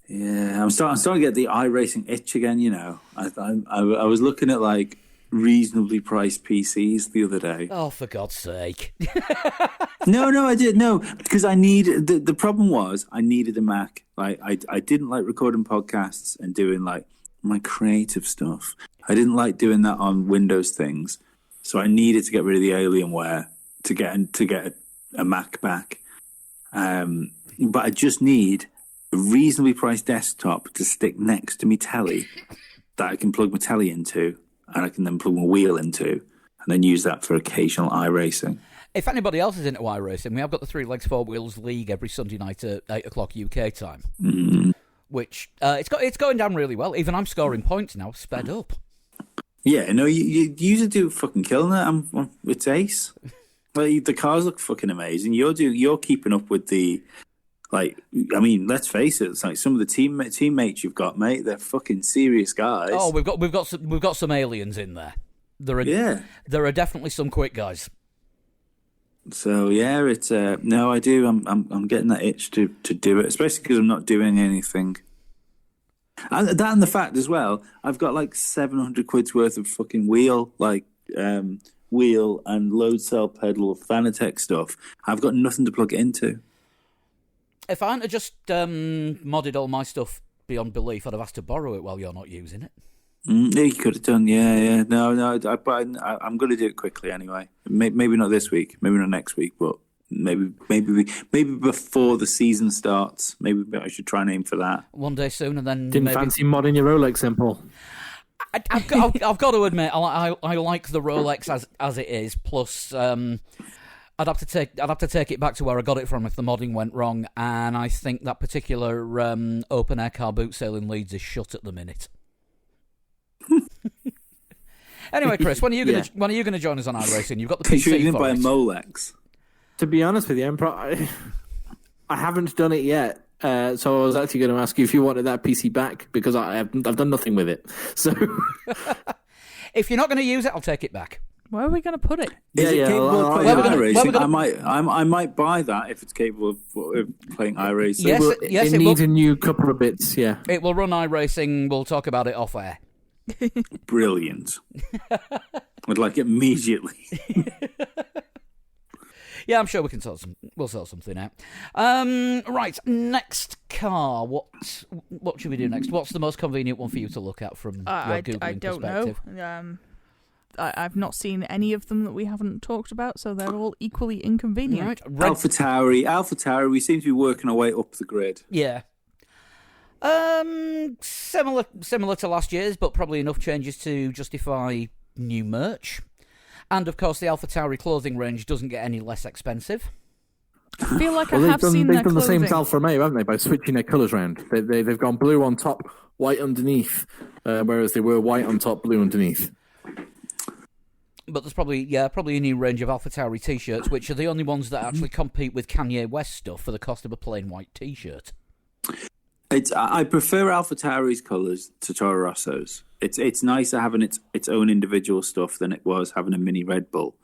Yeah, I'm starting to get the iRacing itch again, you know. I was looking at like reasonably priced PCs the other day. Oh, for God's sake. No, I didn't. No, because the problem was I needed a Mac. Like I didn't like recording podcasts and doing like my creative stuff. I didn't like doing that on Windows things. So I needed to get rid of the Alienware to get a Mac back. But I just need a reasonably priced desktop to stick next to me telly that I can plug my telly into, and I can then plug my wheel into, and then use that for occasional iRacing. If anybody else is into iRacing, we have got the Three Legs Four Wheels League every Sunday night at 8 o'clock UK time. Mm. Which it's going down really well. Even I'm scoring points now, sped up. Yeah, no, you usually do fucking killing it. It's ace. Like, the cars look fucking amazing. You're keeping up with the, like, I mean, let's face it. It's like some of the teammates you've got, mate. They're fucking serious guys. Oh, we've got some aliens in there. There are definitely some quick guys. So yeah, it's no, I do. I'm getting that itch to do it, especially because I'm not doing anything. And that, and the fact as well, I've got like 700 quid's worth of fucking wheel and load cell pedal Fanatec stuff. I've got nothing to plug it into. If I hadn't just modded all my stuff beyond belief, I'd have asked to borrow it while you're not using it. Yeah, you could have done, yeah. No, I'm going to do it quickly anyway. Maybe not this week, maybe not next week, but maybe before the season starts. Maybe I should try and aim for that. One day soon, and then Didn't fancy modding your Rolex simple. I've got to admit, I like the Rolex as it is. Plus, I'd have to take it back to where I got it from if the modding went wrong, and I think that particular open air car boot sale in Leeds is shut at the minute. Anyway, Chris, when are you going to join us on iRacing? You've got the PC you didn't for buy a it. Molex. To be honest with you, I haven't done it yet. So I was actually going to ask you if you wanted that PC back, because I've done nothing with it. So if you're not going to use it, I'll take it back. Where are we going to put it? Is it capable of playing iRacing? Gonna... I might buy that if it's capable of playing iRacing. Yes, it needs a new couple of bits. Yeah, it will run iRacing. We'll talk about it off air. Brilliant. I'd like it immediately. Yeah, I'm sure we'll sort something out. Right, next car. What should we do next? What's the most convenient one for you to look at from your Googling perspective? I don't know. I've not seen any of them that we haven't talked about, so they're all equally inconvenient. Right. AlphaTauri, we seem to be working our way up the grid. Yeah. Similar to last year's, but probably enough changes to justify new merch. And of course, the AlphaTauri clothing range doesn't get any less expensive. I feel like They've done the same as Alfa Romeo, haven't they? By switching their colours around, they've gone blue on top, white underneath, whereas they were white on top, blue underneath. But there's probably a new range of AlphaTauri t-shirts, which are the only ones that actually compete with Kanye West stuff for the cost of a plain white t-shirt. I prefer AlphaTauri's colours to Toro Rosso's. It's nicer having its own individual stuff than it was having a mini Red Bull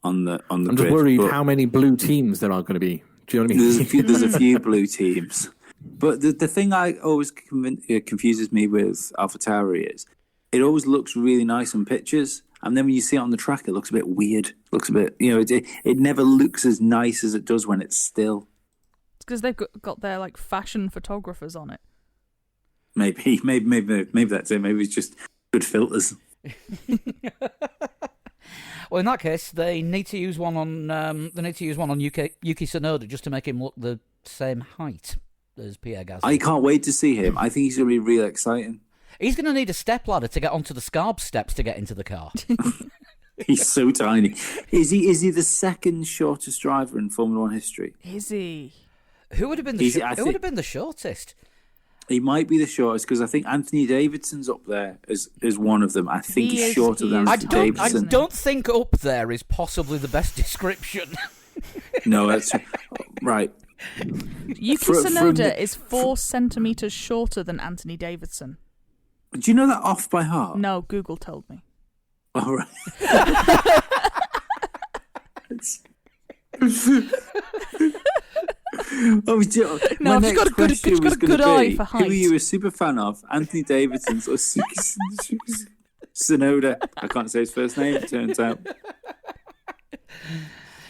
on the I'm grid. just worried how many blue teams there are going to be. Do you know what I mean? There's a few blue teams. But the thing I always confuses me with AlphaTauri is it always looks really nice on pictures, and then when you see it on the track, it looks a bit weird. It looks a bit, it never looks as nice as it does when it's still. because they've got their like fashion photographers on it. Maybe that's it. Maybe it's just good filters. Well, in that case, they need to use one on Yuki Tsunoda just to make him look the same height as Pierre Gasly. I can't wait to see him. I think he's going to be real exciting. He's going to need a stepladder to get onto the Scarb steps to get into the car. He's so tiny. Is he the second shortest driver in Formula One history? Is he? Who would have been the shortest? He might be the shortest because I think Anthony Davidson's up there as one of them. I think he's shorter than Anthony Davidson. I don't think up there is possibly the best description. No, that's right. Yuki Tsunoda is 4 centimeters shorter than Anthony Davidson. Do you know that off by heart? No, Google told me. All right. No, I've just got a good eye for height. Who are you a super fan of? Anthony Davidson or Tsunoda? I can't say his first name, it turns out.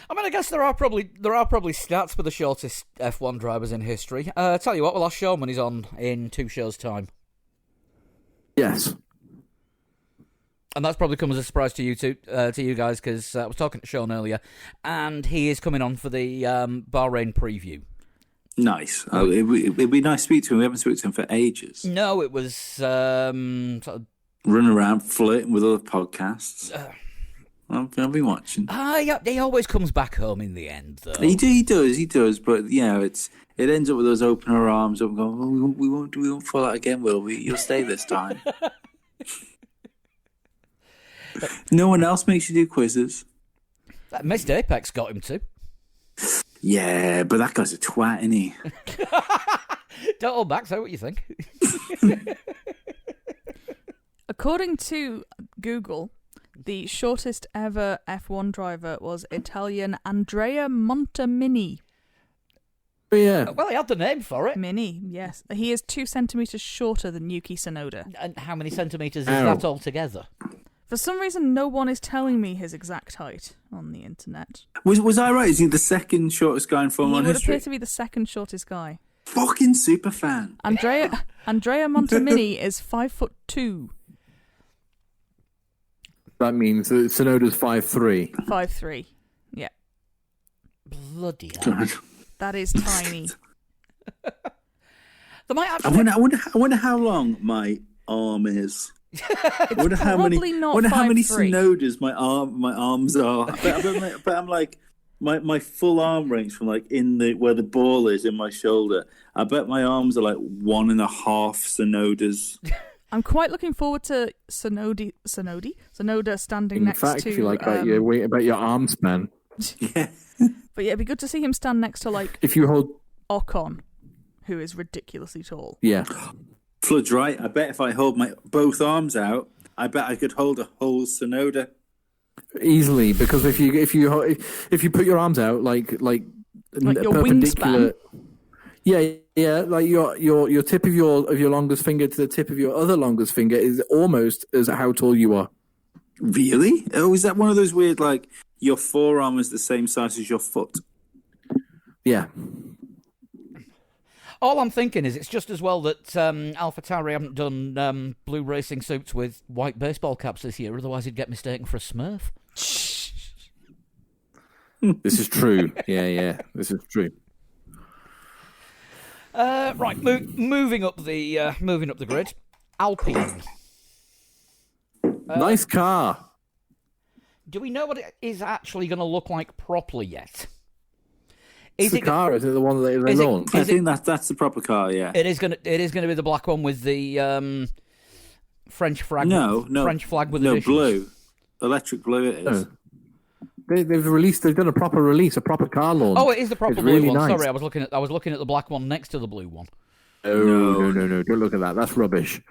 I mean, I guess there are probably stats for the shortest F1 drivers in history. Tell you what, we'll ask Sean when he's on in 2 shows' time. Yes. And that's probably come as a surprise to you guys, because I was talking to Sean earlier, and he is coming on for the Bahrain preview. Nice. It'd be nice to speak to him. We haven't spoken to him for ages. No, it was sort of running around flirting with other podcasts. I've been watching. Yeah, he always comes back home in the end, though. He does. But it ends up with us opening our arms up and going, "Oh, we won't fall out again, will we? You'll stay this time." No one else makes you do quizzes. That Missed Apex got him to. Yeah, but that guy's a twat, isn't he? Don't hold back, say what you think. According to Google, the shortest ever F1 driver was Italian Andrea Montemini. Yeah. Well, he had the name for it. Mini, yes. He is 2 centimeters shorter than Yuki Tsunoda. And how many centimeters is that altogether? For some reason, no one is telling me his exact height on the internet. Was I right? Is he the second shortest guy in Formula One history? He would appear to be the second shortest guy. Fucking super fan. Andrea Montemini is 5'2". That means that Tsunoda's 5'3". 5'3", yeah. Bloody hell. That is tiny. They might actually... I wonder how long my arm is. It's wonder how many Tsunodas my arms are. But I'm like my full arm range from like where the ball is in my shoulder. I bet my arms are like 1.5 Tsunodas. I'm quite looking forward to Tsunoda standing next to. In fact, if you like that, you're waiting about your arm span. Yeah. But yeah, it'd be good to see him stand next to like if you hold Ocon, who is ridiculously tall. Yeah. Flood's right. I bet if I hold my both arms out, I bet I could hold a whole Tsunoda easily. Because if you put your arms out like your perpendicular, wingspan. yeah, like your tip of your longest finger to the tip of your other longest finger is almost as how tall you are. Really? Oh, is that one of those weird like your forearm is the same size as your foot? Yeah. All I'm thinking is it's just as well that AlphaTauri haven't done blue racing suits with white baseball caps this year, otherwise he'd get mistaken for a Smurf. This is true. Yeah, this is true. Right, moving up the grid, Alpine. Nice car. Do we know what it is actually going to look like properly yet? Is it the one that they launched? I think that's the proper car. Yeah, it is going to be the black one with the French flag. No, French flag with additions. Blue, electric blue. It is. They've done a proper release, a proper car launch. Oh, it is the proper blue really one. Nice. Sorry, I was looking at the black one next to the blue one. No! Don't look at that. That's rubbish.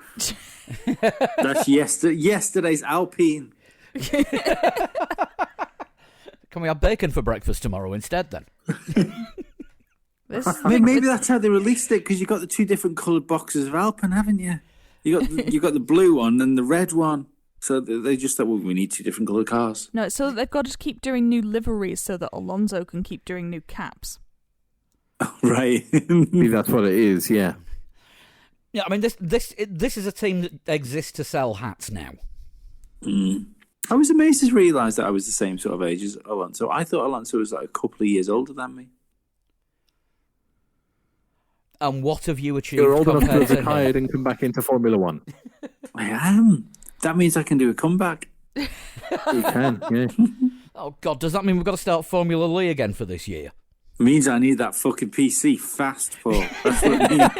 That's yesterday's Alpine. Can we have bacon for breakfast tomorrow instead, then? Maybe that's how they released it, because you got the 2 different coloured boxes of Alpine, haven't you? You got the blue one and the red one. So they just thought, well, we need 2 different coloured cars. No, so they've got to keep doing new liveries so that Alonso can keep doing new caps. Right. Maybe that's what it is. Yeah. Yeah, I mean, this is a team that exists to sell hats now. I was amazed to realise that I was the same sort of age as Alonso. I thought Alonso was like a couple of years older than me. And what have you achieved? You're old enough to have him? retired and come back into Formula One. I am. That means I can do a comeback. You can, yeah. Oh, God, does that mean we've got to start Formula Lee again for this year? It means I need that fucking PC fast, Paul. That's what it means.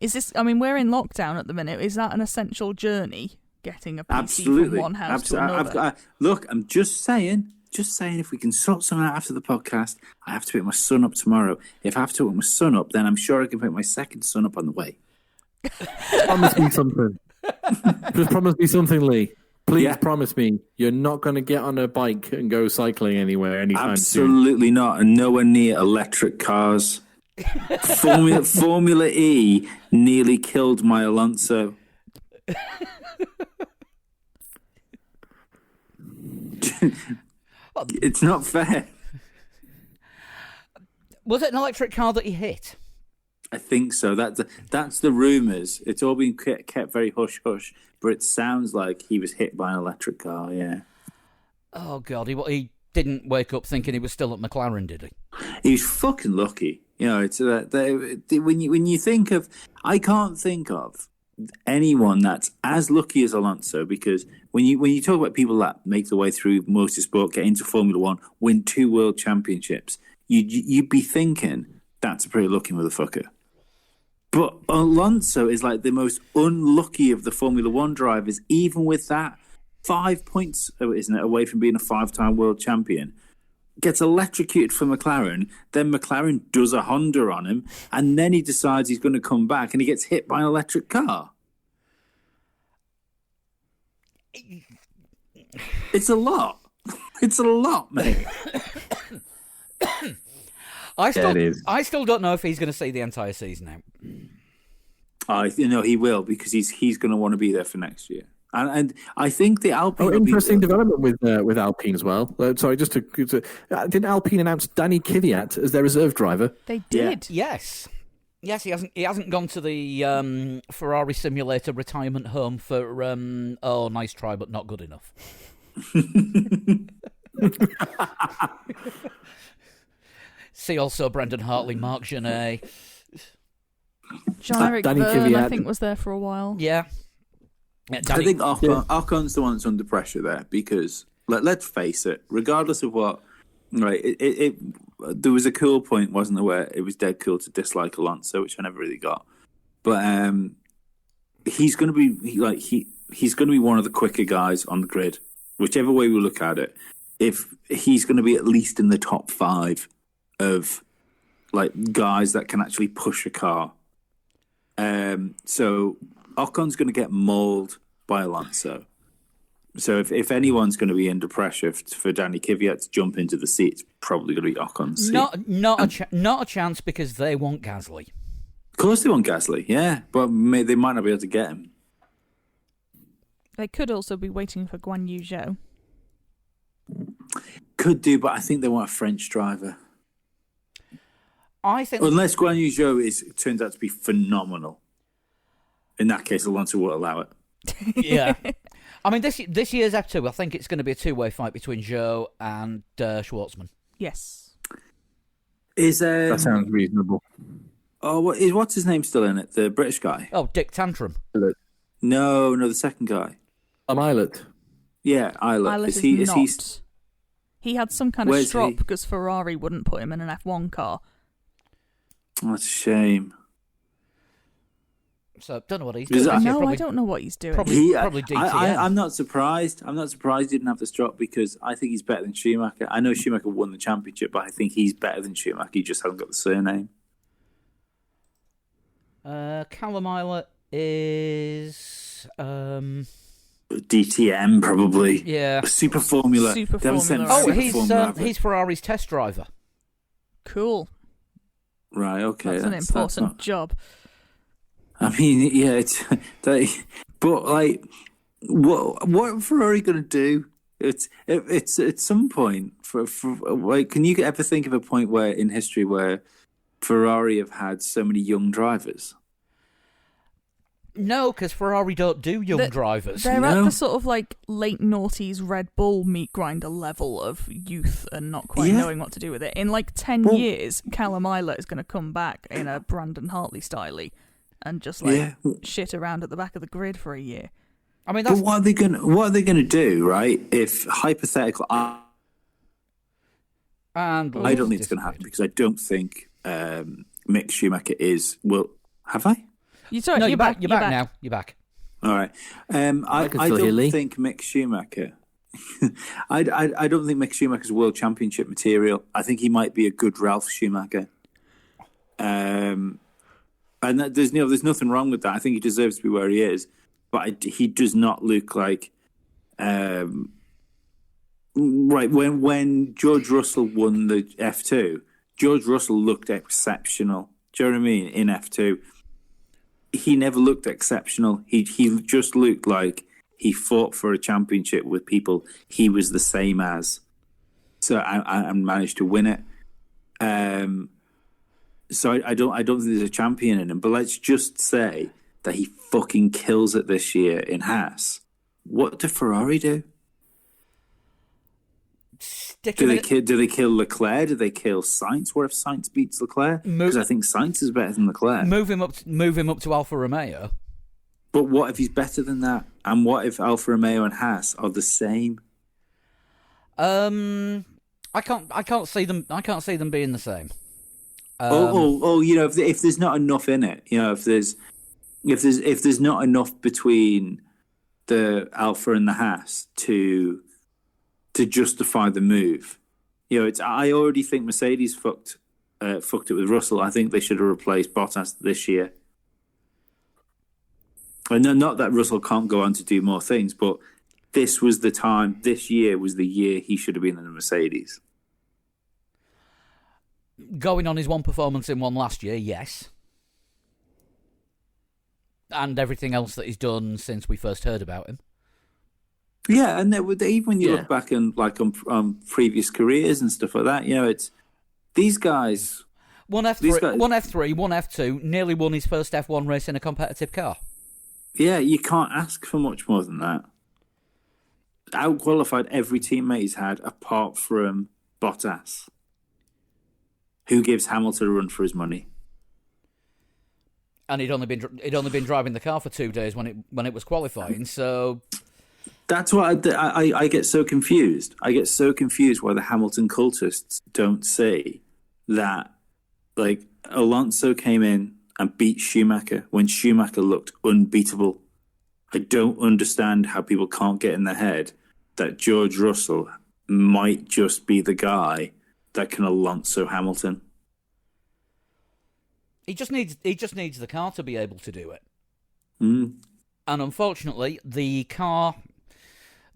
Is this? I mean, we're in lockdown at the minute. Is that an essential journey? Getting a PC Absolutely. from one house to another. Look, I'm just saying, if we can sort something out after the podcast, I have to pick my son up tomorrow. If I have to pick my son up, then I'm sure I can pick my second son up on the way. Promise me something. Just promise me something, Lee. Please promise me you're not going to get on a bike and go cycling anywhere anytime soon. Absolutely not, and nowhere near electric cars. Formula E nearly killed my Alonso. It's not fair. Was it an electric car that he hit? I think so. That's the rumours. It's all been kept very hush-hush, but it sounds like he was hit by an electric car, yeah. Oh, God, he didn't wake up thinking he was still at McLaren, did he? He was fucking lucky. You know, it's when you think of... I can't think of anyone that's as lucky as Alonso, because when you talk about people that make their way through motorsport, get into Formula One, win 2 world championships, you'd be thinking that's a pretty lucky motherfucker. But Alonso is like the most unlucky of the Formula One drivers, even with that 5 points, isn't it, away from being a 5-time world champion. Gets electrocuted for McLaren, then McLaren does a Honda on him, and then he decides he's going to come back and he gets hit by an electric car. It's a lot. It's a lot, mate. I still don't know if he's going to see the entire season out. He will, because he's going to want to be there for next year. And I think the Alpine... interesting development with Alpine as well. Sorry, didn't Alpine announce Danny Kvyat as their reserve driver? They did. Yeah. Yes, he hasn't gone to the Ferrari simulator retirement home for nice try but not good enough. See also Brendan Hartley, Mark Genet. Jean-Eric Vergne, I think, was there for a while. Yeah. I think Ocon's the one that's under pressure there, because let's face it, regardless of what, right? There was a cool point, wasn't there, where it was dead cool to dislike Alonso, which I never really got. But he's going to be he's going to be one of the quicker guys on the grid, whichever way we look at it. If he's going to be at least in the top 5 of like guys that can actually push a car. So Ocon's going to get mauled by Alonso. So if anyone's going to be under pressure for Danny Kvyat to jump into the seat, it's probably going to be Ocon's seat. Not a chance, because they want Gasly. Of course they want Gasly, yeah, but they might not be able to get him. They could also be waiting for Guan Yu Zhou. Could do, but I think they want a French driver. I think unless Guan Yu Zhou turns out to be phenomenal. In that case, Alonso will allow it. Yeah. I mean, this year's F2, I think it's going to be a 2-way fight between Zhou and Schwartzman. Yes. That sounds reasonable. Oh, what's his name still in it? The British guy? Oh, Dick Tantrum. No, the second guy. Islet. Yeah, Islet. Is not. He had some kind of strop because Ferrari wouldn't put him in an F1 car. Oh, that's a shame. So don't know what he's doing. I don't know what he's doing. Probably DTM. I'm not surprised. I'm not surprised he didn't have the strop, because I think he's better than Schumacher. I know Schumacher won the championship, but I think he's better than Schumacher. He just hasn't got the surname. Callum Islet is DTM probably. Yeah. Super Formula. He's Ferrari's test driver. Cool. Right. Okay. That's an important job. I mean, yeah, but like, what Ferrari going to do? It's at some point for like, can you ever think of a point where in history where Ferrari have had so many young drivers? No, because Ferrari don't do young drivers. They're at the sort of like late noughties Red Bull meat grinder level of youth and not quite knowing what to do with it. In like 10 years, Callum Islet is going to come back in a Brandon Hartley style and just shit around at the back of the grid for a year. I mean, but what are they going to do, right? If hypothetical, I don't think it's going to happen because I don't think Mick Schumacher is. Well, have I? You're back now. You're back. All right. I don't think Mick Schumacher. I don't think Mick Schumacher's world championship material. I think he might be a good Ralf Schumacher. And there's nothing wrong with that. I think he deserves to be where he is, but he does not look like. Right when George Russell won the F2, George Russell looked exceptional. Do you know what I mean? In F2. He never looked exceptional. He just looked like he fought for a championship with people he was the same as. So I managed to win it. So I don't think there's a champion in him. But let's just say that he fucking kills it this year in Haas. What do Ferrari do? Do they kill Leclerc? Do they kill Sainz? What if Sainz beats Leclerc? Because I think Sainz is better than Leclerc. Move him up to Alfa Romeo. But what if he's better than that? And what if Alfa Romeo and Haas are the same? I can't see them being the same. If there's not enough in it, if there's not enough between the Alfa and the Haas to justify the move. I already think Mercedes fucked it with Russell. I think they should have replaced Bottas this year. And not that Russell can't go on to do more things, but this was the time. This year was the year he should have been in the Mercedes. Going on his one performance in one last year, yes. And everything else that he's done since we first heard about him. Yeah, and even when you look back on previous careers and stuff like that, it's these guys. One F3, one F2, nearly won his first F1 race in a competitive car. Yeah, you can't ask for much more than that. Outqualified every teammate he's had, apart from Bottas, who gives Hamilton a run for his money. And he'd only been driving the car for 2 days when it was qualifying, so. That's what I get so confused. I get so confused why the Hamilton cultists don't see that, Alonso came in and beat Schumacher when Schumacher looked unbeatable. I don't understand how people can't get in their head that George Russell might just be the guy that can Alonso Hamilton. He just needs the car to be able to do it. Mm. And unfortunately, the car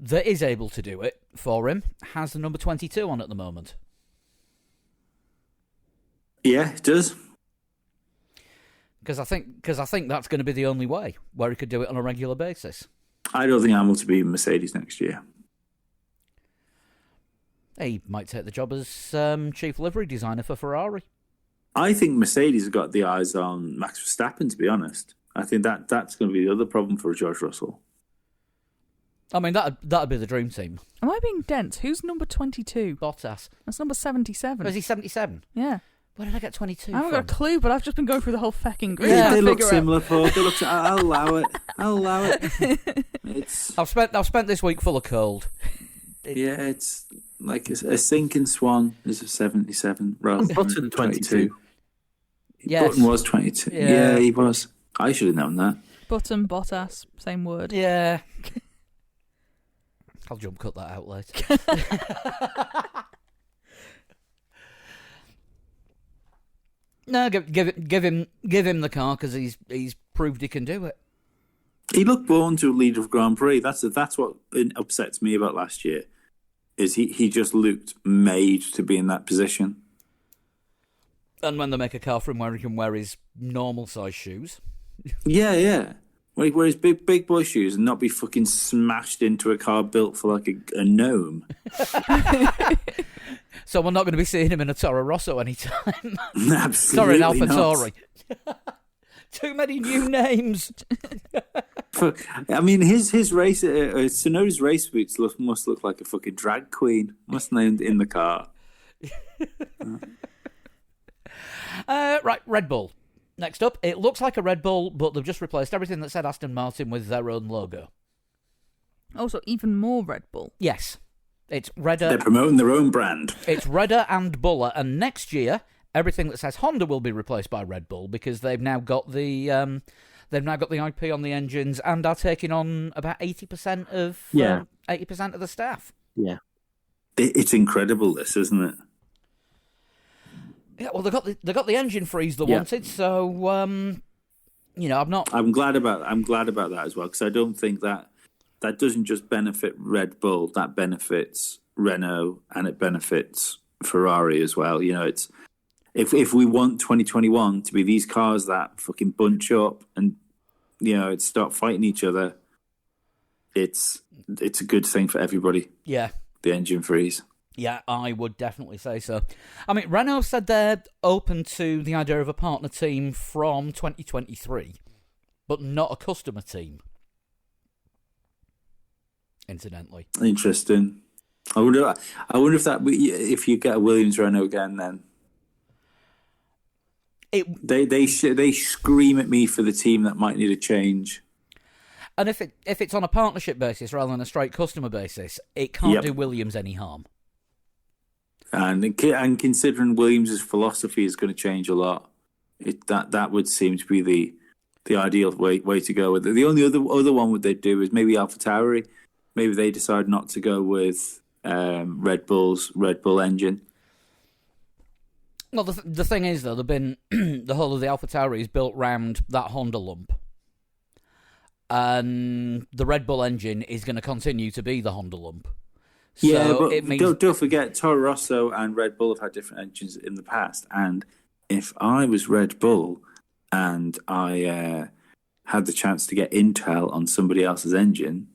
that is able to do it for him has the number 22 on at the moment. Yeah, it does. Because I think that's going to be the only way where he could do it on a regular basis. I don't think Hamilton will be in Mercedes next year. He might take the job as chief livery designer for Ferrari. I think Mercedes have got the eyes on Max Verstappen, to be honest. I think that's going to be the other problem for George Russell. I mean, that'd be the dream team. Am I being dense? Who's number 22? Bottas. That's number 77. Is he 77? Yeah. Where did I get 22 I haven't got a clue, but I've just been going through the whole fucking grid. Yeah, they look similar, Paul. I'll allow it. I've spent this week full of cold. It's like a sinking swan is a 77 rather than Button 22. Yes. Button was 22. Yeah, he was. I should have known that. Button, Bottas, same word. Yeah. I'll jump cut that out later. No, give him the car because he's proved he can do it. He looked born to a leader of Grand Prix. That's what upsets me about last year. Is he just looked made to be in that position. And when they make a car for him where he can wear his normal size shoes. Yeah. Where he wears big boy shoes and not be fucking smashed into a car built for like a gnome. So we're not going to be seeing him in a Toro Rosso anytime. Absolutely Sorry, an AlphaTauri. not. Too many new names. I mean, his race, Tsunoda's race boots must look like a fucking drag queen, mustn't they, in the car? Right, Red Bull. Next up, it looks like a Red Bull, but they've just replaced everything that said Aston Martin with their own logo. Oh, so even more Red Bull. Yes. It's redder. They're promoting their own brand. It's redder and buller, and next year, everything that says Honda will be replaced by Red Bull because they've now got the IP on the engines and are taking on about 80% of 80% of the staff. Yeah, it's incredible, this, isn't it? Yeah, well, they got the engine freeze they wanted, so I'm glad about that as well, because I don't think that doesn't just benefit Red Bull, that benefits Renault and it benefits Ferrari as well. You know, it's if we want 2021 to be these cars that fucking bunch up and start fighting each other, it's a good thing for everybody. Yeah, the engine freeze. Yeah, I would definitely say so. I mean, Renault said they're open to the idea of a partner team from 2023, but not a customer team. Incidentally, interesting. I wonder if you get a Williams Renault again, then they scream at me for the team that might need a change. And if it's on a partnership basis rather than a straight customer basis, it can't do Williams any harm. And considering Williams' philosophy is going to change a lot, that would seem to be the ideal way to go with it. The only other one would they do is maybe AlphaTauri. Maybe they decide not to go with Red Bull engine. Well, the thing is, though, they've been the whole of the AlphaTauri is built round that Honda lump, and the Red Bull engine is going to continue to be the Honda lump. So but it means... don't forget, Toro Rosso and Red Bull have had different engines in the past, and if I was Red Bull and I had the chance to get Intel on somebody else's engine.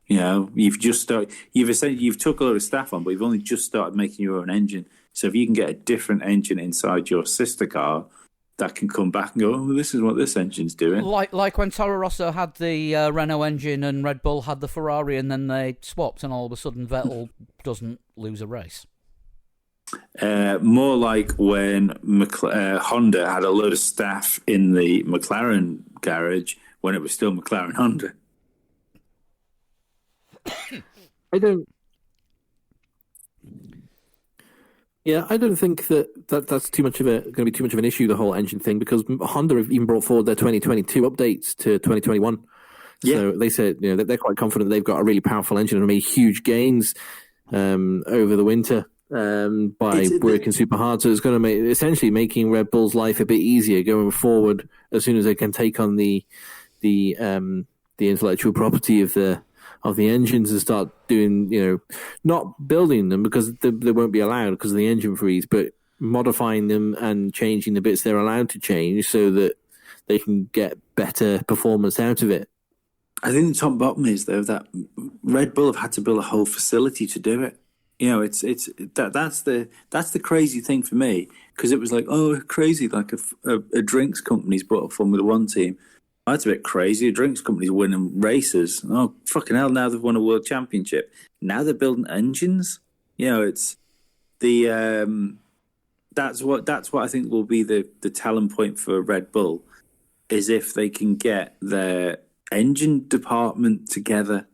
You've took a lot of staff on, but you've only just started making your own engine. So if you can get a different engine inside your sister car, that can come back and go, oh, this is what this engine's doing. Like when Toro Rosso had the Renault engine and Red Bull had the Ferrari, and then they swapped, and all of a sudden Vettel doesn't lose a race. More like when Honda had a load of staff in the McLaren garage when it was still McLaren Honda. I don't think that's too much of going to be too much of an issue, the whole engine thing, because Honda have even brought forward their 2022 updates to 2021. Yeah. So they said that they're quite confident they've got a really powerful engine and made huge gains over the winter by working super hard. So it's going to essentially making Red Bull's life a bit easier going forward as soon as they can take on the intellectual property of the engines and start doing, not building them because they won't be allowed because of the engine freeze, but modifying them and changing the bits they're allowed to change so that they can get better performance out of it. I think the top bottom is, though, that Red Bull have had to build a whole facility to do it. That's the crazy thing for me, because it was like, oh, crazy, like a drinks company's brought a Formula One team. That's a bit crazy. A drinks company's winning races. Oh, fucking hell, now they've won a world championship. Now they're building engines. It's the that's what I think will be the telling point for Red Bull, is if they can get their engine department together.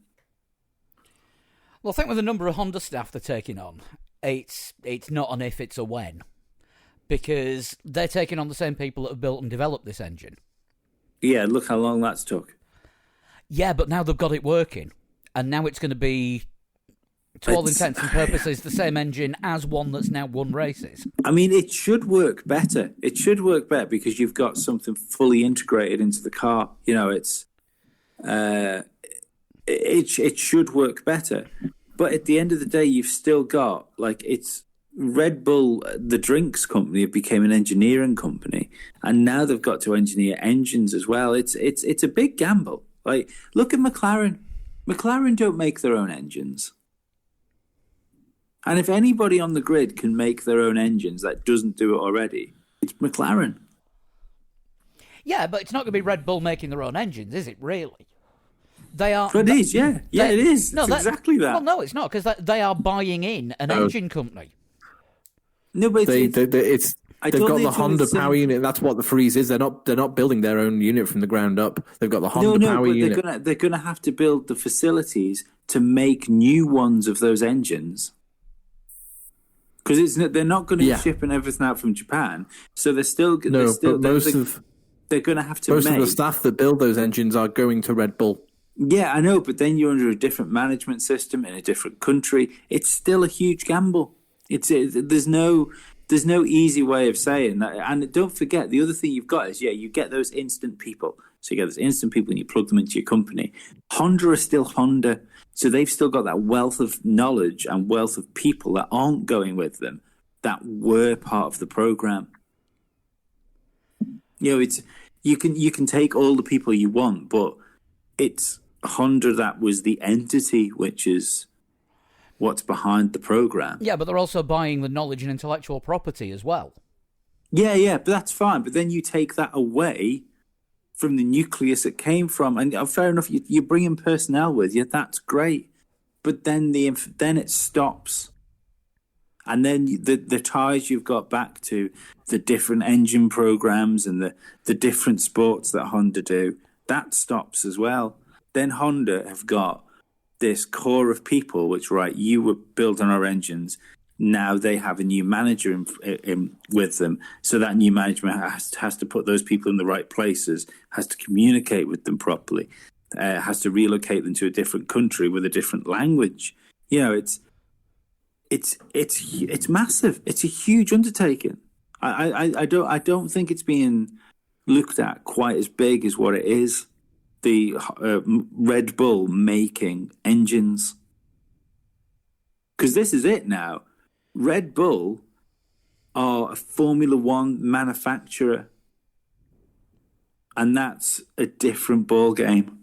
Well, I think with the number of Honda staff they're taking on, it's not an if, it's a when, because they're taking on the same people that have built and developed this engine. Yeah, look how long that's took. Yeah, but now they've got it working, and now it's going to be, to all intents and purposes, the same engine as one that's now won races. I mean, it should work better. It should work better because you've got something fully integrated into the car. It should work better. But at the end of the day, you've still got, it's Red Bull, the drinks company, became an engineering company, and now they've got to engineer engines as well. It's a big gamble. Look at McLaren. McLaren don't make their own engines. And if anybody on the grid can make their own engines that doesn't do it already, it's McLaren. Yeah, but it's not going to be Red Bull making their own engines, is it, really? They are. But it is, yeah. Yeah, it is. It's exactly that. Well, no, it's not, because they are buying in an engine company. No, but they've got the Honda power unit. That's what the Freeze is. They're not building their own unit from the ground up. They've got the Honda power unit. They're going to have to build the facilities to make new ones of those engines. Because they're not going to be shipping everything out from Japan, so they're going to have to. Most of the staff that build those engines are going to Red Bull. Yeah, I know, but then you're under a different management system in a different country. It's still a huge gamble. There's no easy way of saying that. And don't forget, the other thing you've got is, you get those instant people. So you get those instant people and you plug them into your company. Honda are still Honda. So they've still got that wealth of knowledge and wealth of people that aren't going with them that were part of the program. It's you can take all the people you want, but it's Honda that was the entity, which is what's behind the program. Yeah, but they're also buying the knowledge and intellectual property as well. Yeah, but that's fine. But then you take that away from the nucleus it came from, and fair enough, you bring in personnel with you. That's great, but then it stops, and then the ties you've got back to the different engine programs and the different sports that Honda do, that stops as well. Then Honda have got this core of people, which, you were built on our engines. Now they have a new manager in with them. So that new management has to put those people in the right places, has to communicate with them properly, has to relocate them to a different country with a different language. It's massive. It's a huge undertaking. I don't think it's being looked at quite as big as what it is. The Red Bull making engines, because this is it now. Red Bull are a Formula One manufacturer, and that's a different ball game.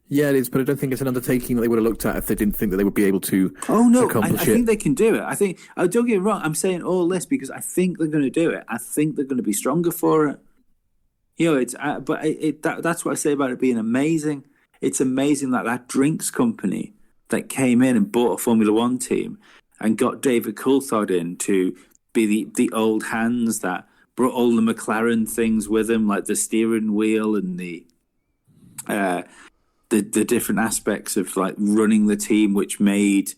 Yeah, it is, but I don't think it's an undertaking that they would have looked at if they didn't think that they would be able to. Oh no, I think they can do it. I think. Don't get me wrong. I'm saying all this because I think they're going to do it. I think they're going to be stronger for it. That's what I say about it being amazing. It's amazing that drinks company that came in and bought a Formula One team and got David Coulthard in to be the old hands that brought all the McLaren things with him, like the steering wheel and the different aspects of running the team, which made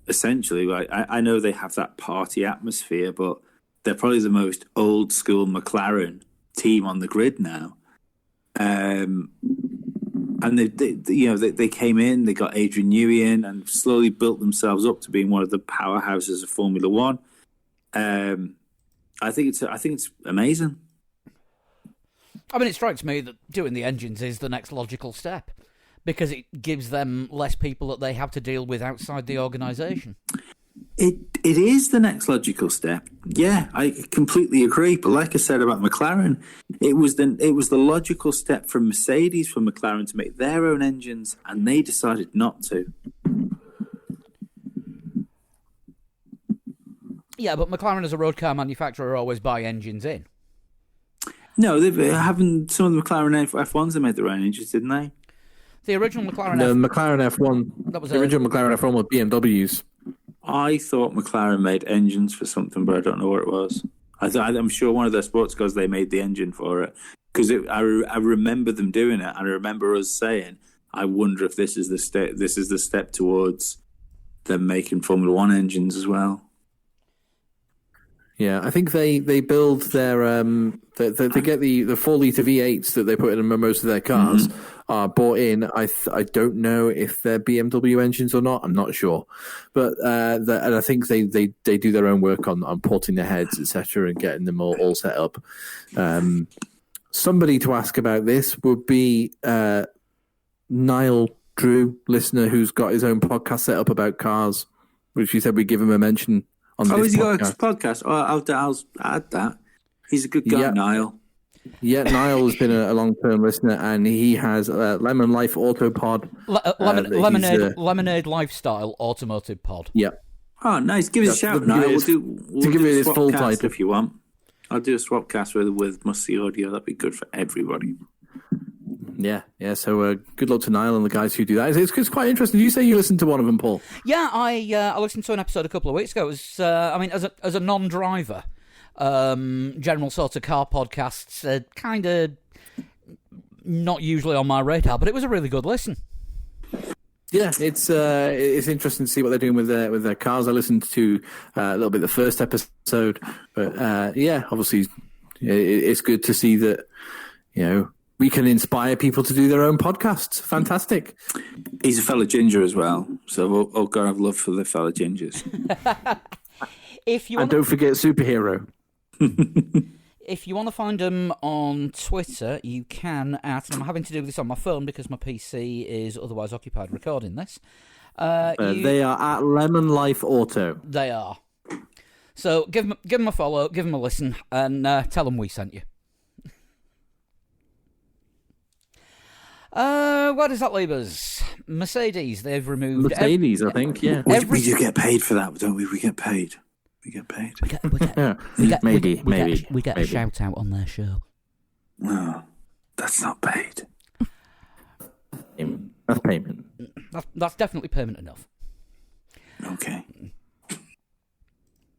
essentially I know they have that party atmosphere, but they're probably the most old school McLaren team on the grid now. And they came in, they got Adrian Newey in, and slowly built themselves up to being one of the powerhouses of Formula One. I think it's amazing. I mean, it strikes me that doing the engines is the next logical step, because it gives them less people that they have to deal with outside the organisation. It is the next logical step. Yeah, I completely agree. But like I said about McLaren, it was the logical step from Mercedes for McLaren to make their own engines, and they decided not to. Yeah, but McLaren as a road car manufacturer always buy engines in. No, some of the McLaren F1s they made their own engines, didn't they? The original McLaren McLaren F1. That was the original McLaren F1 was BMWs. I thought McLaren made engines for something, but I don't know what it was. I'm sure one of their sports cars, they made the engine for it. Because I remember them doing it, and I remember us saying, I wonder if this is the step towards them making Formula One engines as well. Yeah, I think they build their they get the 4-litre V8s that they put in most of their cars are bought in. I don't know if they're BMW engines or not. I'm not sure, but and I think they do their own work on porting their heads, etc., and getting them all set up. Somebody to ask about this would be Niall Drew, listener, who's got his own podcast set up about cars, which he said we'd give him a mention. Has he got a podcast? Oh, I'll add that. He's a good guy, Niall. Yeah, Niall has been a long-term listener, and he has Lemon Life Autopod. Lemonade Lifestyle Automotive Pod. Yeah. Oh, nice. Give us a shout, Niall. We'll give do it a his full swapcast title if you want. I'll do a swapcast with Musty Audio. That'd be good for everybody. Yeah. So good luck to Niall and the guys who do that. It's quite interesting. Did you say you listened to one of them, Paul? Yeah, I listened to an episode a couple of weeks ago. It was, as a non-driver, general sort of car podcasts are kind of not usually on my radar, but it was a really good listen. Yeah, it's interesting to see what they're doing with their cars. I listened to a little bit of the first episode, but obviously it's good to see that we can inspire people to do their own podcasts. Fantastic. He's a fellow ginger as well, so we'll go have love for the fellow gingers. And don't forget Superhero. If you want to find them on Twitter, you can and I'm having to do this on my phone because my PC is otherwise occupied recording this. They are at Lemon Life Auto. They are. So give them a follow, give them a listen, and tell them we sent you. Where does that leave us? Mercedes, they've removed... Mercedes, I think, yeah. We do get paid for that, don't we? We get paid. We get maybe. We get a shout out on their show. No, that's not paid. That's payment. That's definitely payment enough. Okay.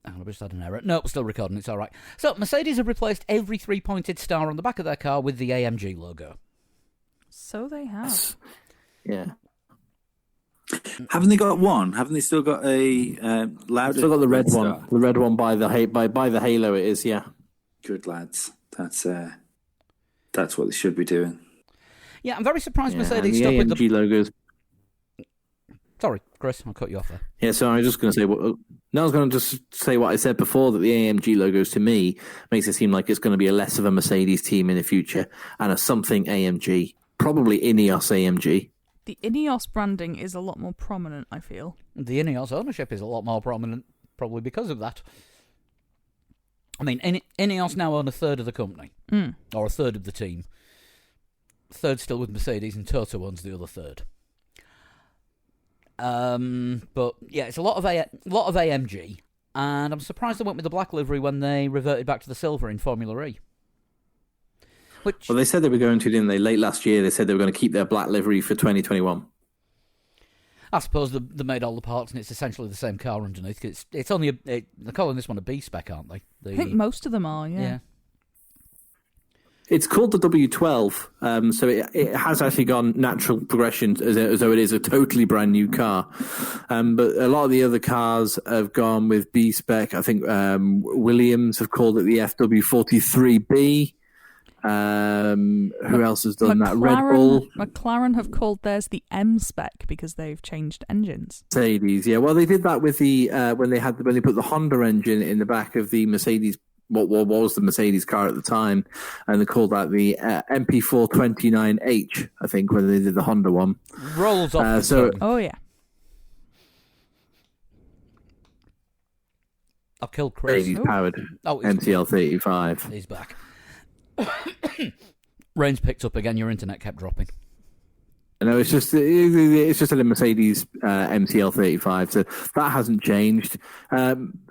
I just had an error. No, we're still recording. It's all right. So Mercedes have replaced every 3-pointed star on the back of their car with the AMG logo. So they have. Yeah. Haven't they got one? Haven't they still got a louder? Still got the red star? one. The red one by the halo. It is, yeah. Good lads. That's what they should be doing. Yeah, I'm very surprised Mercedes the stuck AMG with the logos. Sorry, Chris, I'll cut you off there. Yeah, so I was just going to say I was going to just say what I said before, that the AMG logos to me makes it seem like it's going to be a less of a Mercedes team in the future and a something AMG, probably Ineos AMG. The Ineos branding is a lot more prominent, I feel. The Ineos ownership is a lot more prominent, probably because of that. I mean, Ineos now own a third of the company, or a third of the team. Third still with Mercedes, and Toto owns the other third. But yeah, it's a lot of AMG, and I'm surprised they went with the black livery when they reverted back to the silver in Formula E. Well, they said they were going to, didn't they? Late last year, they said they were going to keep their black livery for 2021. I suppose they made all the parts, and it's essentially the same car underneath. It's only they're calling this one a B spec, aren't they? I think most of them are. Yeah. It's called the W12, so it has actually gone natural progression as though it is a totally brand new car. But a lot of the other cars have gone with B spec. I think Williams have called it the FW43B. Who else has done that? Red Bull. McLaren have called theirs the M spec because they've changed engines. Mercedes, yeah. Well, they did that with the when they put the Honda engine in the back of the Mercedes. What was the Mercedes car at the time, and they called that the MP429H, I think, when they did the Honda one. Rolls off. Oh yeah. I've killed Chris. Mercedes powered MCL35. He's back. Rain's picked up again. Your internet kept dropping. No, it's just a Mercedes MCL35, so that hasn't changed.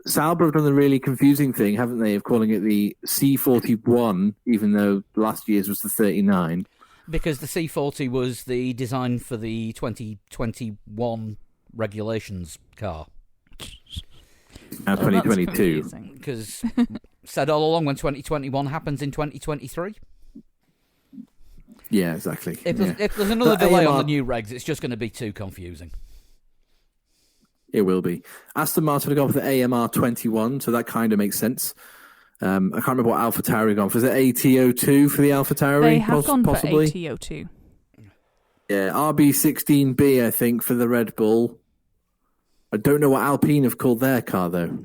Sauber have done the really confusing thing, haven't they, of calling it the C41, even though last year's was the 39. Because the C40 was the design for the 2021 regulations car. Now 2022. Because said all along when 2021 happens in 2023. Yeah, exactly. If there's another delay on the new regs, it's just going to be too confusing. It will be. Aston Martin have gone for the AMR 21, so that kind of makes sense. I can't remember what AlphaTauri have gone for. Is it AT02 for the AlphaTauri? They have gone possibly? for AT02. Yeah, RB16B, I think, for the Red Bull. I don't know what Alpine have called their car, though.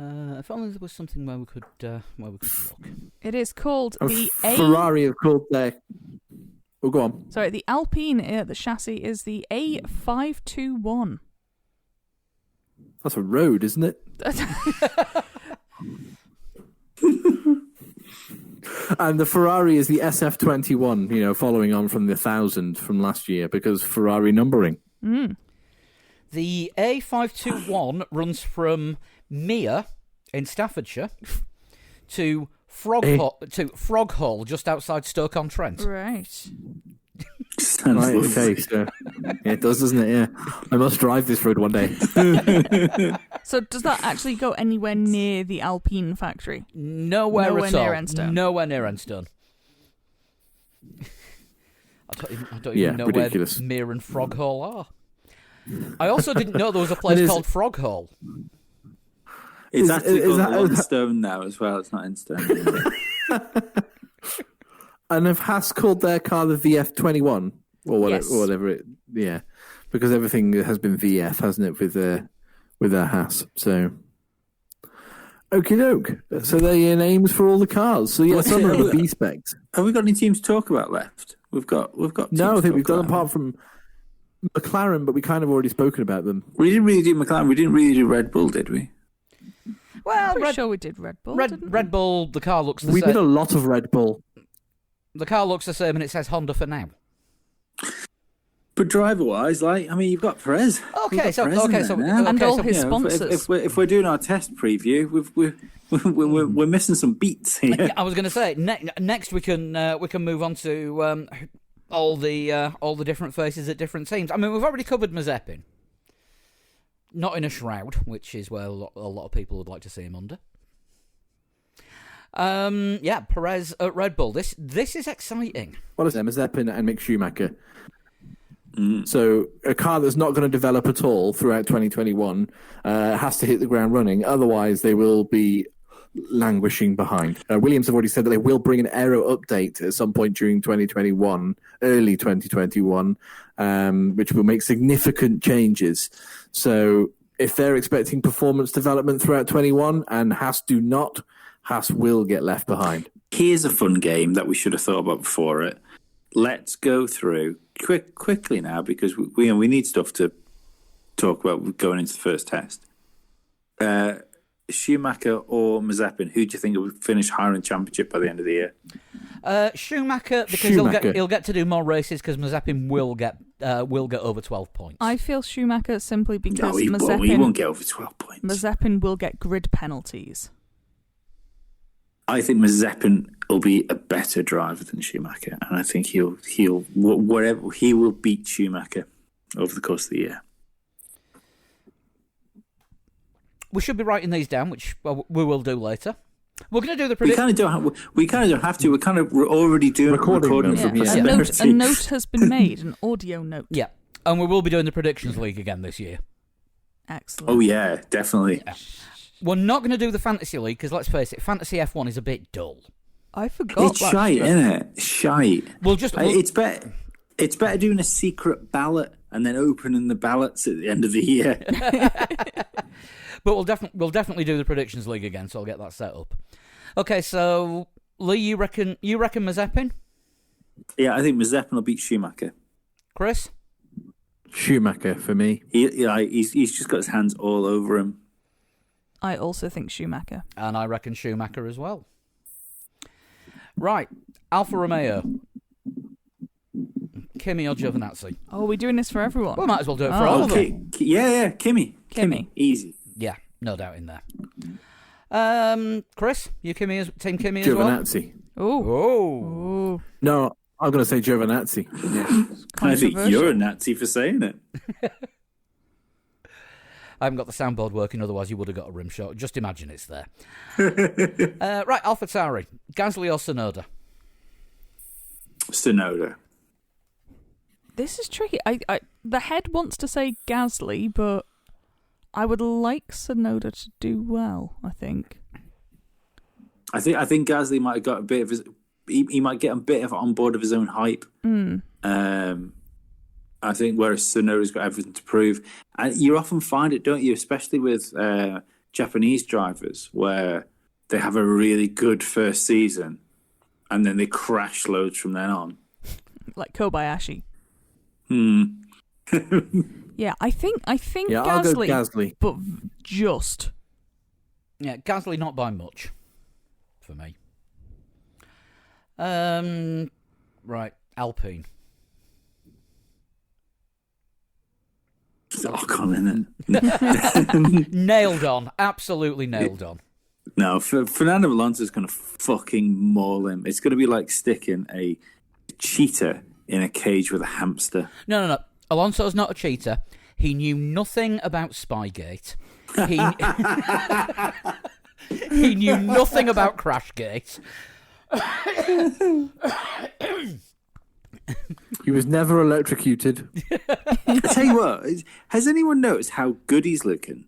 If only there was something where we could look. It is called the Ferrari have called their... Oh, go on. Sorry, the Alpine, the chassis is the A521. That's a road, isn't it? And the Ferrari is the SF21, following on from the 1000 from last year because Ferrari numbering. The A521 runs from Mere in Staffordshire to Froghall, just outside Stoke-on-Trent. Right. Right, okay, so it does, doesn't it? Yeah, I must drive this road one day. So does that actually go anywhere near the Alpine factory? Nowhere at near all. Enstone. Nowhere near Enstone. I don't even know ridiculous. where Mere and Froghall are. I also didn't know there was a place called Froghall. It's actually is called that- Stone now as well. It's not in Stone. And have Haas called their car the VF21 or whatever? Yes. Or whatever it, yeah, because everything has been VF, hasn't it, with their Haas? So, okie doke. So they're your names for all the cars. So yeah, some are the B specs. Have we got any teams to talk about left? We've got. No, teams I to think we've talk done about. apart from McLaren, but we kind of already spoken about them. We didn't really do McLaren. We didn't really do Red Bull, did we? Well, Pretty sure we did Red Bull, didn't we? Red Bull, the car looks the We same. did a lot of Red Bull. The car looks the same and it says Honda for now. But driver-wise, you've got Perez. Okay, so And all his sponsors. If we're doing our test preview, we're missing some beats here. I was going to say next we can move on to all the different faces at different teams. I mean, we've already covered Mazepin, not in a shroud, which is where a lot of people would like to see him under. Perez at Red Bull. This is exciting. What is it? Mazepin and Mick Schumacher. So a car that's not going to develop at all throughout 2021 has to hit the ground running. Otherwise, they will be languishing behind. Williams have already said that they will bring an aero update at some point during 2021, early 2021, which will make significant changes. So if they're expecting performance development throughout 21 and Haas do not, Haas will get left behind. Here's a fun game that we should have thought about before it. Let's go through quickly now because we need stuff to talk about going into the first test. Schumacher or Mazepin, who do you think will finish higher in championship by the end of the year? Schumacher, because Schumacher. he'll get to do more races because Mazepin will get over 12 points. I feel Schumacher simply because No, he Mazepin won't get over 12 points. Mazepin will get grid penalties. I think Mazepin will be a better driver than Schumacher, and I think he will beat Schumacher over the course of the year. We should be writing these down, which we will do later. We're going to do the We prediction. kind of don't have to. We're kind of already doing Recording them. from Yeah, posterity. a note has been made, an audio note. Yeah, and we will be doing the Predictions League again this year. Excellent. Oh yeah, definitely. We're not going to do the Fantasy League because, let's face it, Fantasy F1 is a bit dull. I forgot. It's shite, isn't it? Shite. It's better. It's better doing a secret ballot and then opening the ballots at the end of the year. But we'll definitely do the Predictions League again, so I'll get that set up. Okay, so Lee, you reckon Mazepin? Yeah, I think Mazepin will beat Schumacher. Chris? Schumacher for me. He's just got his hands all over him. I also think Schumacher. And I reckon Schumacher as well. Right, Alfa Romeo. Kimi or Giovinazzi? Oh, are we doing this for everyone? We might as well do it for all of them. Okay, Kimi. Easy. Yeah, no doubt in there. Chris, you Team Kimi as well? Giovinazzi. Oh. Oh. No, I'm going to say Giovinazzi. Yeah. I think you're a Nazi for saying it. I haven't got the soundboard working, otherwise you would have got a rim shot. Just imagine it's there. Right, AlphaTauri. Gasly or Tsunoda? Tsunoda. This is tricky. The head wants to say Gasly, but I would like Tsunoda to do well, I think. I think Gasly might have got a bit of his. He might get a bit of on board of his own hype. I think whereas Tsunoda's got everything to prove, and you often find it, don't you? Especially with Japanese drivers, where they have a really good first season, and then they crash loads from then on. Like Kobayashi. Yeah, I think Yeah, Gasly, I'll go Gasly. but just. Yeah, Gasly not by much for me. Right, Alpine. It's Ocon, isn't it? Nailed on. Absolutely nailed on. No, Fernando Alonso's going to fucking maul him. It's going to be like sticking a cheetah in a cage with a hamster. No. Alonso's not a cheater. He knew nothing about Spygate. He knew nothing about Crashgate. He was never electrocuted. I tell you what, has anyone noticed how good he's looking?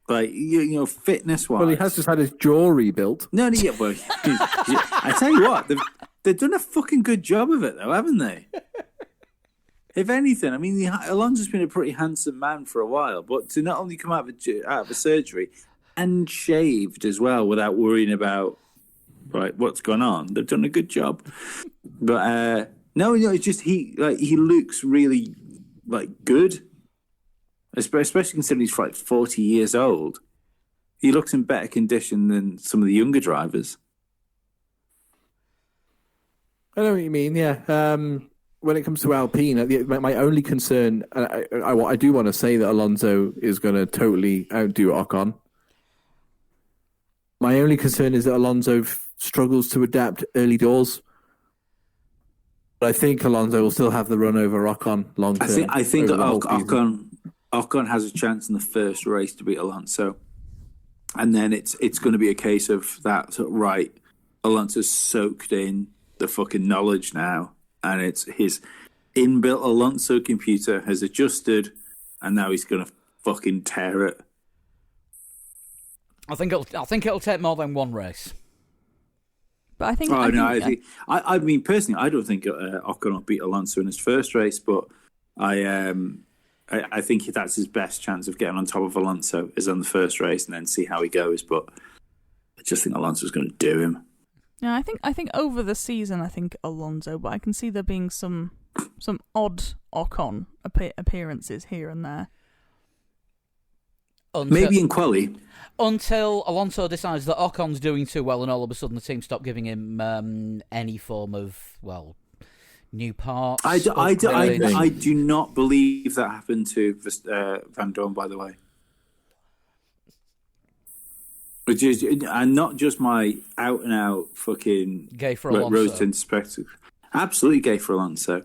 Like, you know, fitness-wise. Well, he has just had his jaw rebuilt. No, yeah, well, I tell you what, they've done a fucking good job of it, though, haven't they? If anything, I mean, Alonso's been a pretty handsome man for a while, but to not only come out of a surgery and shaved as well without worrying about what's gone on, they've done a good job. But no, it's just he looks really good, especially considering he's 40 years old. He looks in better condition than some of the younger drivers. I know what you mean. Yeah. When it comes to Alpine, my only concern, I do want to say that Alonso is going to totally outdo Ocon. My only concern is that Alonso struggles to adapt early doors. But I think Alonso will still have the run over Ocon long term. I think that Ocon has a chance in the first race to beat Alonso, and then it's going to be a case of that. Right, Alonso's soaked in the fucking knowledge now. And it's his inbuilt Alonso computer has adjusted, and now he's going to fucking tear it. I think it'll take more than one race. But I think. I mean, personally, I don't think Ocon will beat Alonso in his first race, but I think that's his best chance of getting on top of Alonso is on the first race, and then see how he goes. But I just think Alonso's going to do him. Yeah, I think over the season, I think Alonso, but I can see there being some odd Ocon appearances here and there. Maybe in quali. Until Alonso decides that Ocon's doing too well, and all of a sudden the team stop giving him any form of new parts. I do not believe that happened to Van Dorn, by the way. Which is, and not just my out and out fucking gay for Alonso. Rose-tinted spectacle. Absolutely gay for Alonso.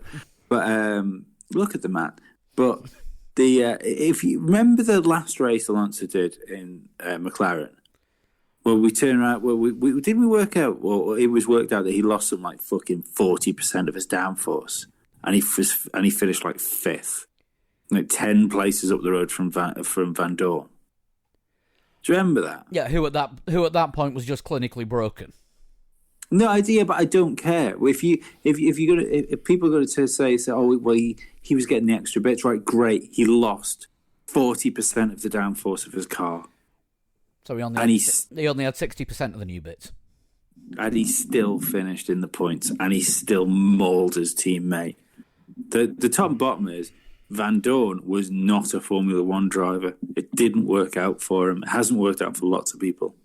But look at the man. But if you remember the last race Alonso did in McLaren, well, we turn around. Well, didn't we work out? Well, it was worked out that he lost some fucking 40% of his downforce, and he finished fifth, 10 places up the road from Van Dorn. Do you remember that? Yeah, who at that point was just clinically broken. No idea, but I don't care. If people are going to say, oh well, he was getting the extra bits, right? Great, he lost 40% of the downforce of his car. So he only had 60% of the new bits, and he still finished in the points, and he still mauled his teammate. The top and bottom is, Van Dorn was not a Formula One driver. It didn't work out for him. It hasn't worked out for lots of people.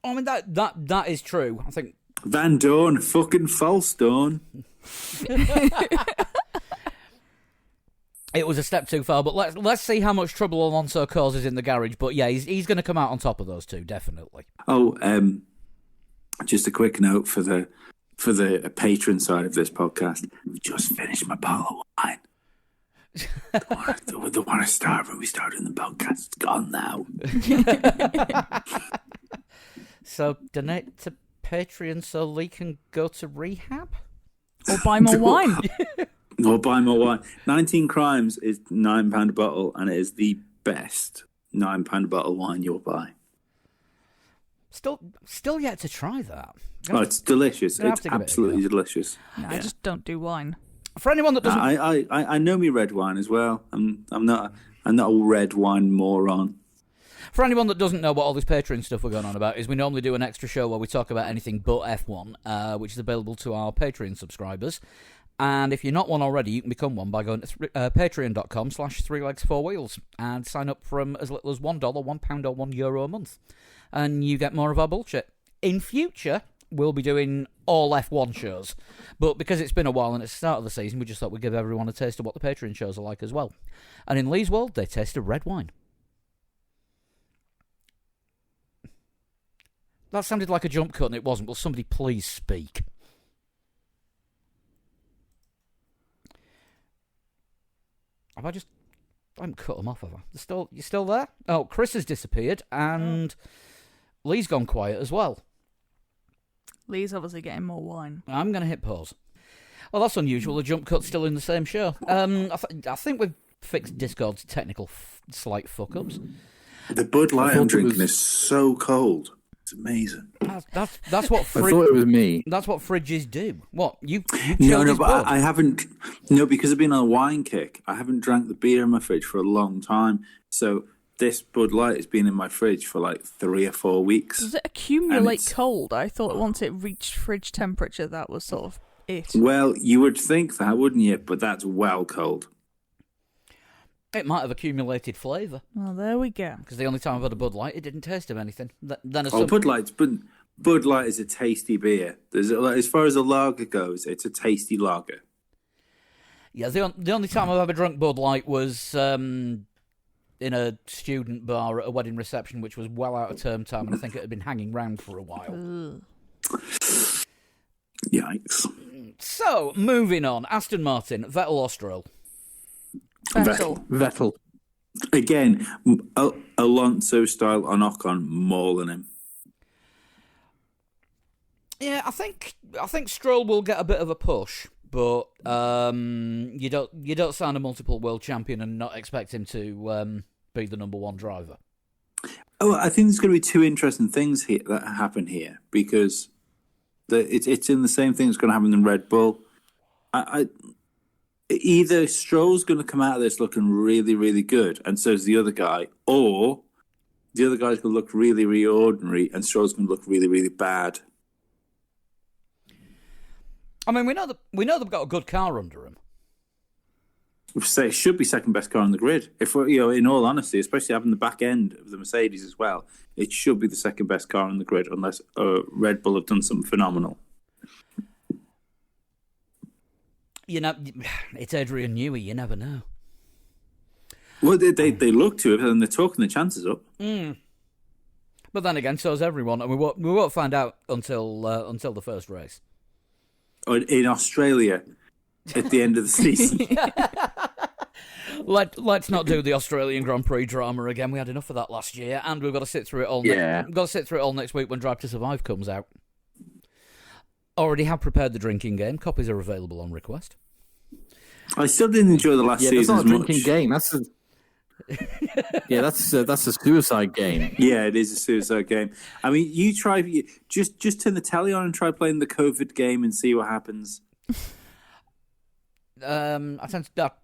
I mean, that is true. I think Van Dorn, fucking false Dorn. It was a step too far, but let's see how much trouble Alonso causes in the garage. But yeah, he's going to come out on top of those two, definitely. Oh, just a quick note for the patron side of this podcast. I've just finished my bottle of wine. the one I started when we started the podcast. It's gone now. So donate to Patreon so Lee can go to rehab? Or buy more wine. Or buy more wine. 19 Crimes is £9 a bottle, and it is the best £9 a bottle wine you'll buy. Still yet to try that. Oh, it's delicious. It's absolutely delicious. No, I just don't do wine. For anyone that doesn't, I know me red wine as well. I'm not a red wine moron. For anyone that doesn't know what all this Patreon stuff we're going on about is, we normally do an extra show where we talk about anything but F1, which is available to our Patreon subscribers. And if you're not one already, you can become one by going to patreon.com/3legs4wheels and sign up from as little as $1, £1 or €1 a month. And you get more of our bullshit. In future, we'll be doing all F1 shows. But because it's been a while and it's the start of the season, we just thought we'd give everyone a taste of what the Patreon shows are like as well. And in Lee's world, they tasted red wine. That sounded like a jump cut and it wasn't. Will somebody please speak? I haven't cut them off, have I? You still there? Oh, Chris has disappeared and Lee's gone quiet as well. Lee's obviously getting more wine. I'm going to hit pause. Well, that's unusual. The jump cut's still in the same show. I think we've fixed Discord's technical slight fuck-ups. The Bud Light I'm drinking is so cold. It's amazing. That's what I thought it was me. That's what fridges do. What you no, but I haven't. No, because I've been on a wine kick. I haven't drank the beer in my fridge for a long time. So this Bud Light has been in my fridge for like 3 or 4 weeks. Does it accumulate cold? I thought once it reached fridge temperature, that was sort of it. Well, you would think that, wouldn't you? But that's well cold. It might have accumulated flavour. Well, there we go. Because the only time I've had a Bud Light, it didn't taste of anything. Bud Light is a tasty beer. As far as a lager goes, it's a tasty lager. Yeah, the only time I've ever drunk Bud Light was in a student bar at a wedding reception, which was well out of term time, and I think it had been hanging round for a while. Yikes. So, moving on. Aston Martin, Vettel or Stroll? Vettel. Again, Alonso style on Ocon mauling him. Yeah, I think Stroll will get a bit of a push, but you don't sign a multiple world champion and not expect him to be the number one driver. Oh, I think there's going to be two interesting things here that happen here because it's in the same thing that's going to happen in Red Bull. Either Stroll's going to come out of this looking really, really good, and so is the other guy, or the other guy's going to look really, really ordinary, and Stroll's going to look really, really bad. I mean, we know they've got a good car under him. Say it should be second best car on the grid. If we're, in all honesty, especially having the back end of the Mercedes as well, it should be the second best car on the grid, unless Red Bull have done something phenomenal. You know, it's Adrian Newey. You never know. Well, they look to it, and they're talking the chances up. But then again, so is everyone, and we won't find out until the first race. In Australia, at the end of the season. Let's not do the Australian Grand Prix drama again. We had enough of that last year, and we've got to sit through it all. We've got to sit through it all next week when Drive to Survive comes out. Already have prepared the drinking game. Copies are available on request. I still didn't enjoy the last season that's not a as drinking game. That's a suicide game. Yeah, it is a suicide game. I mean, you just turn the telly on and try playing the COVID game and see what happens. I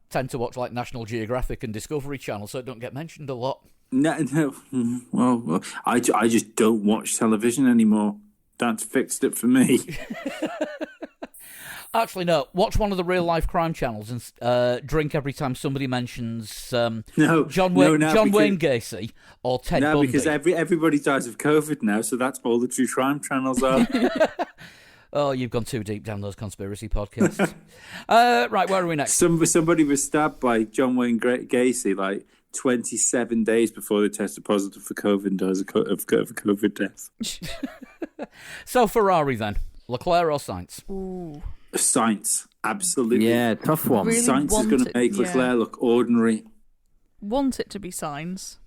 tend to watch like National Geographic and Discovery Channel, so it don't get mentioned a lot. No. Well, I just don't watch television anymore. That's fixed it for me. Actually, no. Watch one of the real life crime channels and drink every time somebody mentions John Wayne Gacy or Ted Bundy. No, because everybody dies of COVID now, so that's all the true crime channels are. Oh, you've gone too deep down those conspiracy podcasts. Right, where are we next? Somebody was stabbed by John Wayne Gacy like 27 days before they tested positive for COVID and dies of COVID death. So Ferrari then, Leclerc or Sainz? Ooh. Sainz, absolutely. Yeah, tough one. Really Sainz is going to make Leclerc look ordinary. Want it to be Sainz.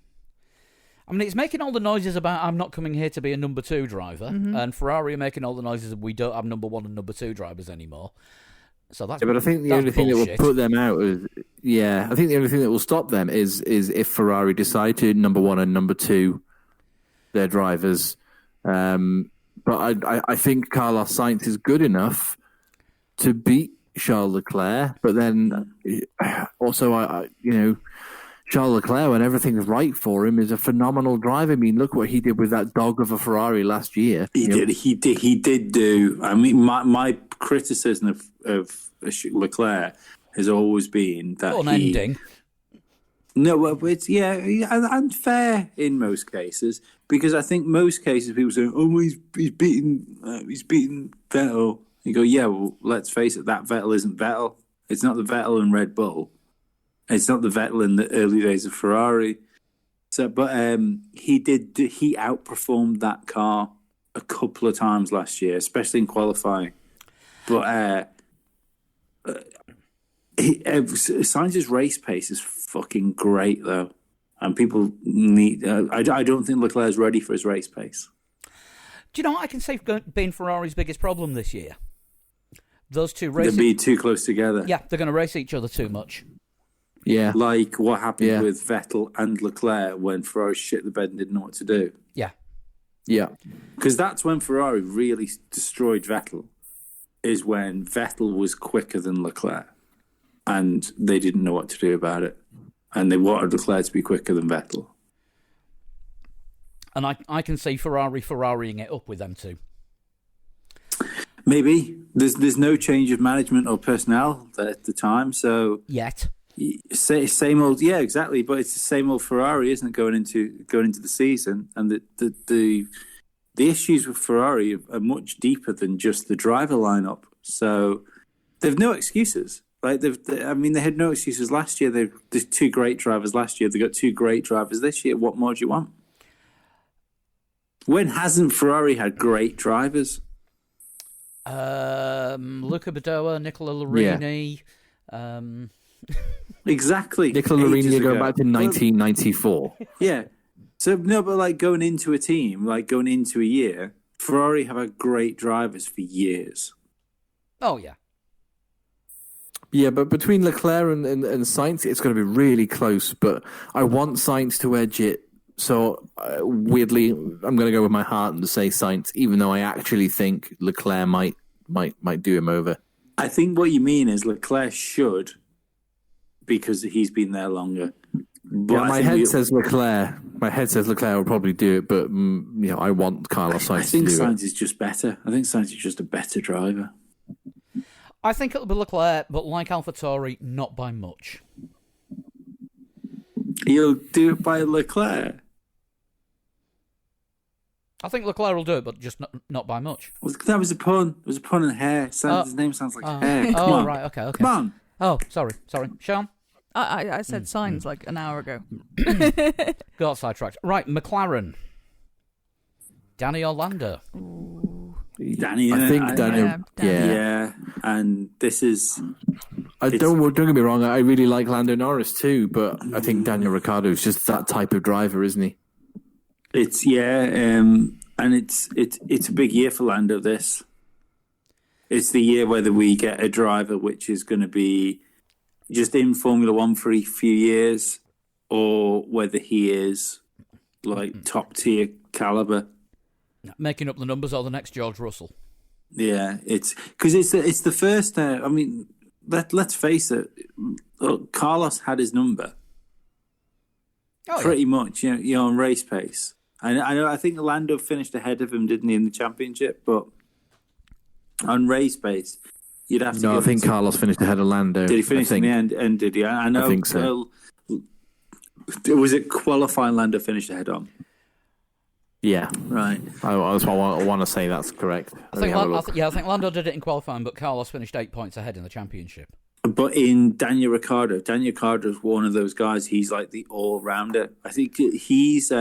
I mean, it's making all the noises about I'm not coming here to be a number 2 driver, and Ferrari are making all the noises that we don't have number 1 and number 2 drivers anymore. So that's but I think the only thing that will put them out is I think the only thing that will stop them is if Ferrari decide to number 1 and number 2 their drivers. But I think Carlos Sainz is good enough to beat Charles Leclerc. But then also Charles Leclerc, when everything's right for him, is a phenomenal driver. I mean, look what he did with that dog of a Ferrari last year. He did do. I mean, my criticism of Leclerc has always been that unending. No, well, it's and fair in most cases, because I think most cases people say, "Oh, he's beaten Vettel." You go, "Yeah, well, let's face it, that Vettel isn't Vettel. It's not the Vettel in Red Bull. It's not the Vettel in the early days of Ferrari." So, but he outperformed that car a couple of times last year, especially in qualifying. But Sainz's race pace is fucking great, though, and people need. I don't think Leclerc's ready for his race pace. Do you know what I can say being Ferrari's biggest problem this year? Those two races. They'll be too close together. Yeah, they're going to race each other too much. Yeah. Like what happened with Vettel and Leclerc when Ferrari shit the bed and didn't know what to do. Yeah. Yeah. Because that's when Ferrari really destroyed Vettel, is when Vettel was quicker than Leclerc. And they didn't know what to do about it. And they wanted Leclerc to be quicker than Vettel. And I can see Ferrarying it up with them two. Maybe. There's no change of management or personnel at the time, so... Yet. Same old... Yeah, exactly. But it's the same old Ferrari, isn't it, going into the season? And the issues with Ferrari are much deeper than just the driver lineup. So they've no excuses. Like they had no excuses last year. There's two great drivers last year. They got two great drivers this year. What more do you want? When hasn't Ferrari had great drivers? Luca Badoa, Nicola Larini. Yeah. Exactly. Nicola Larini going back to 1994. Yeah. So no, but like going into a team, like going into a year, Ferrari have had great drivers for years. Oh yeah. Yeah, but between Leclerc and Sainz, it's going to be really close. But I want Sainz to edge it. So weirdly, I'm going to go with my heart and say Sainz, even though I actually think Leclerc might do him over. I think what you mean is Leclerc should, because he's been there longer. But yeah, my head says Leclerc. My head says Leclerc will probably do it, but I want Carlos Sainz to do it. I think Sainz is just better. I think Sainz is just a better driver. I think it'll be Leclerc, but like AlphaTauri, not by much. You'll do it by Leclerc? I think Leclerc will do it, but just not by much. That was a pun. It was a pun in hair. His name sounds like hair. Come on. Right, okay. Come on. Oh, sorry. Sean? I said signs like an hour ago. Got sidetracked. Right, McLaren. Danny Orlando. Danny, I think Daniel. Yeah, and this is. Don't get me wrong. I really like Lando Norris too, but I think Daniel Ricciardo is just that type of driver, isn't he? And it's a big year for Lando. This. It's the year whether we get a driver which is going to be just in Formula One for a few years, or whether he is like top tier caliber. Making up the numbers or the next George Russell. Yeah, it's because it's the first. Let's face it. Carlos had his number pretty much. On race pace. I think Lando finished ahead of him, didn't he, in the championship? But on race pace, you'd have to. No, I think Carlos finished ahead of Lando. Did he finish in the end? And did he? I know. I think so. Was it qualifying Lando finished ahead on? Yeah, right. I want to say that's correct. I think Lando did it in qualifying, but Carlos finished 8 points ahead in the championship. But in Daniel Ricciardo is one of those guys. He's like the all-rounder. I think he's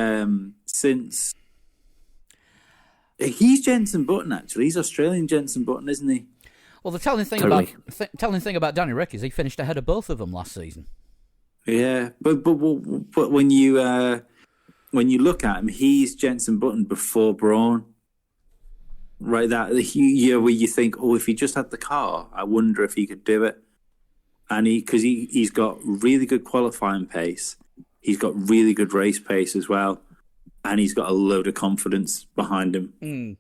he's Jenson Button, actually. He's Australian Jenson Button, isn't he? Well, the telling thing about Danny Rick is he finished ahead of both of them last season. Yeah, but when you look at him, he's Jenson Button before Brawn. Right, that year where you think, oh, if he just had the car, I wonder if he could do it. And he's got really good qualifying pace. He's got really good race pace as well. And he's got a load of confidence behind him.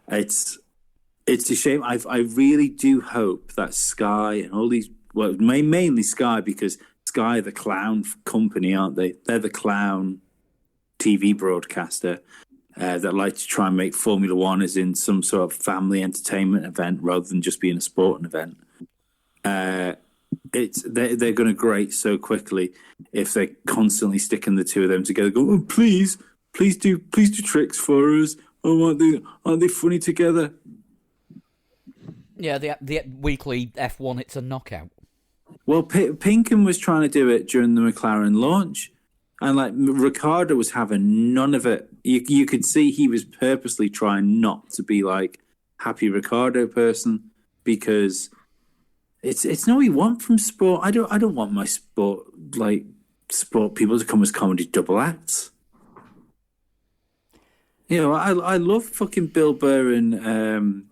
It's a shame. I really do hope that Sky and all these, well, mainly Sky, because Sky are the clown company, aren't they? They're the clown TV broadcaster that like to try and make Formula One as in some sort of family entertainment event rather than just being a sporting event. they're going to grate so quickly if they're constantly sticking the two of them together. Go, oh, please do tricks for us. Oh, aren't they funny together? Yeah, the weekly F1 it's a knockout. Well, Pinkham was trying to do it during the McLaren launch, and like Ricciardo was having none of it. You could see he was purposely trying not to be like happy Ricciardo person, because it's not what you want from sport. I don't want my sport people to come as comedy double acts. You know, I love fucking Bill Burr and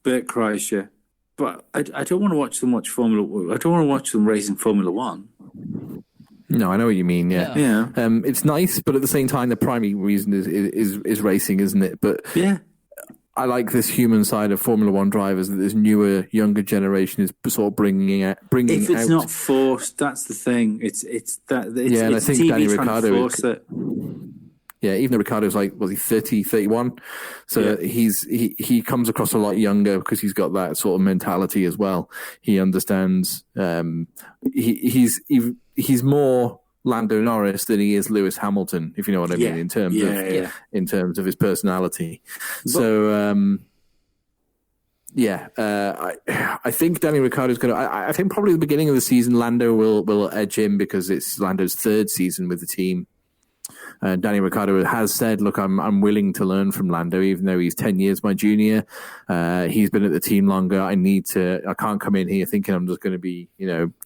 Bert Kreischer, but I don't want to watch them watch Formula. I don't want to watch them race in Formula One. No, I know what you mean. Yeah. It's nice, but at the same time, the primary reason is racing, isn't it? But yeah, I like this human side of Formula One drivers that this newer, younger generation is sort of bringing out. If it's not forced, that's the thing. It's and I think TV Danny Ricciardo Ricciardo Yeah, even though Ricciardo's like, was he 30, 31? So he comes across a lot younger because he's got that sort of mentality as well. He understands. He's more Lando Norris than he is Lewis Hamilton, if you know what I mean, in terms of his personality. So I think Danny Ricciardo's going to. I think probably the beginning of the season, Lando will edge him because it's Lando's third season with the team. Danny Ricciardo has said, look, I'm willing to learn from Lando, even though he's 10 years my junior. He's been at the team longer. I can't come in here thinking I'm just going to be,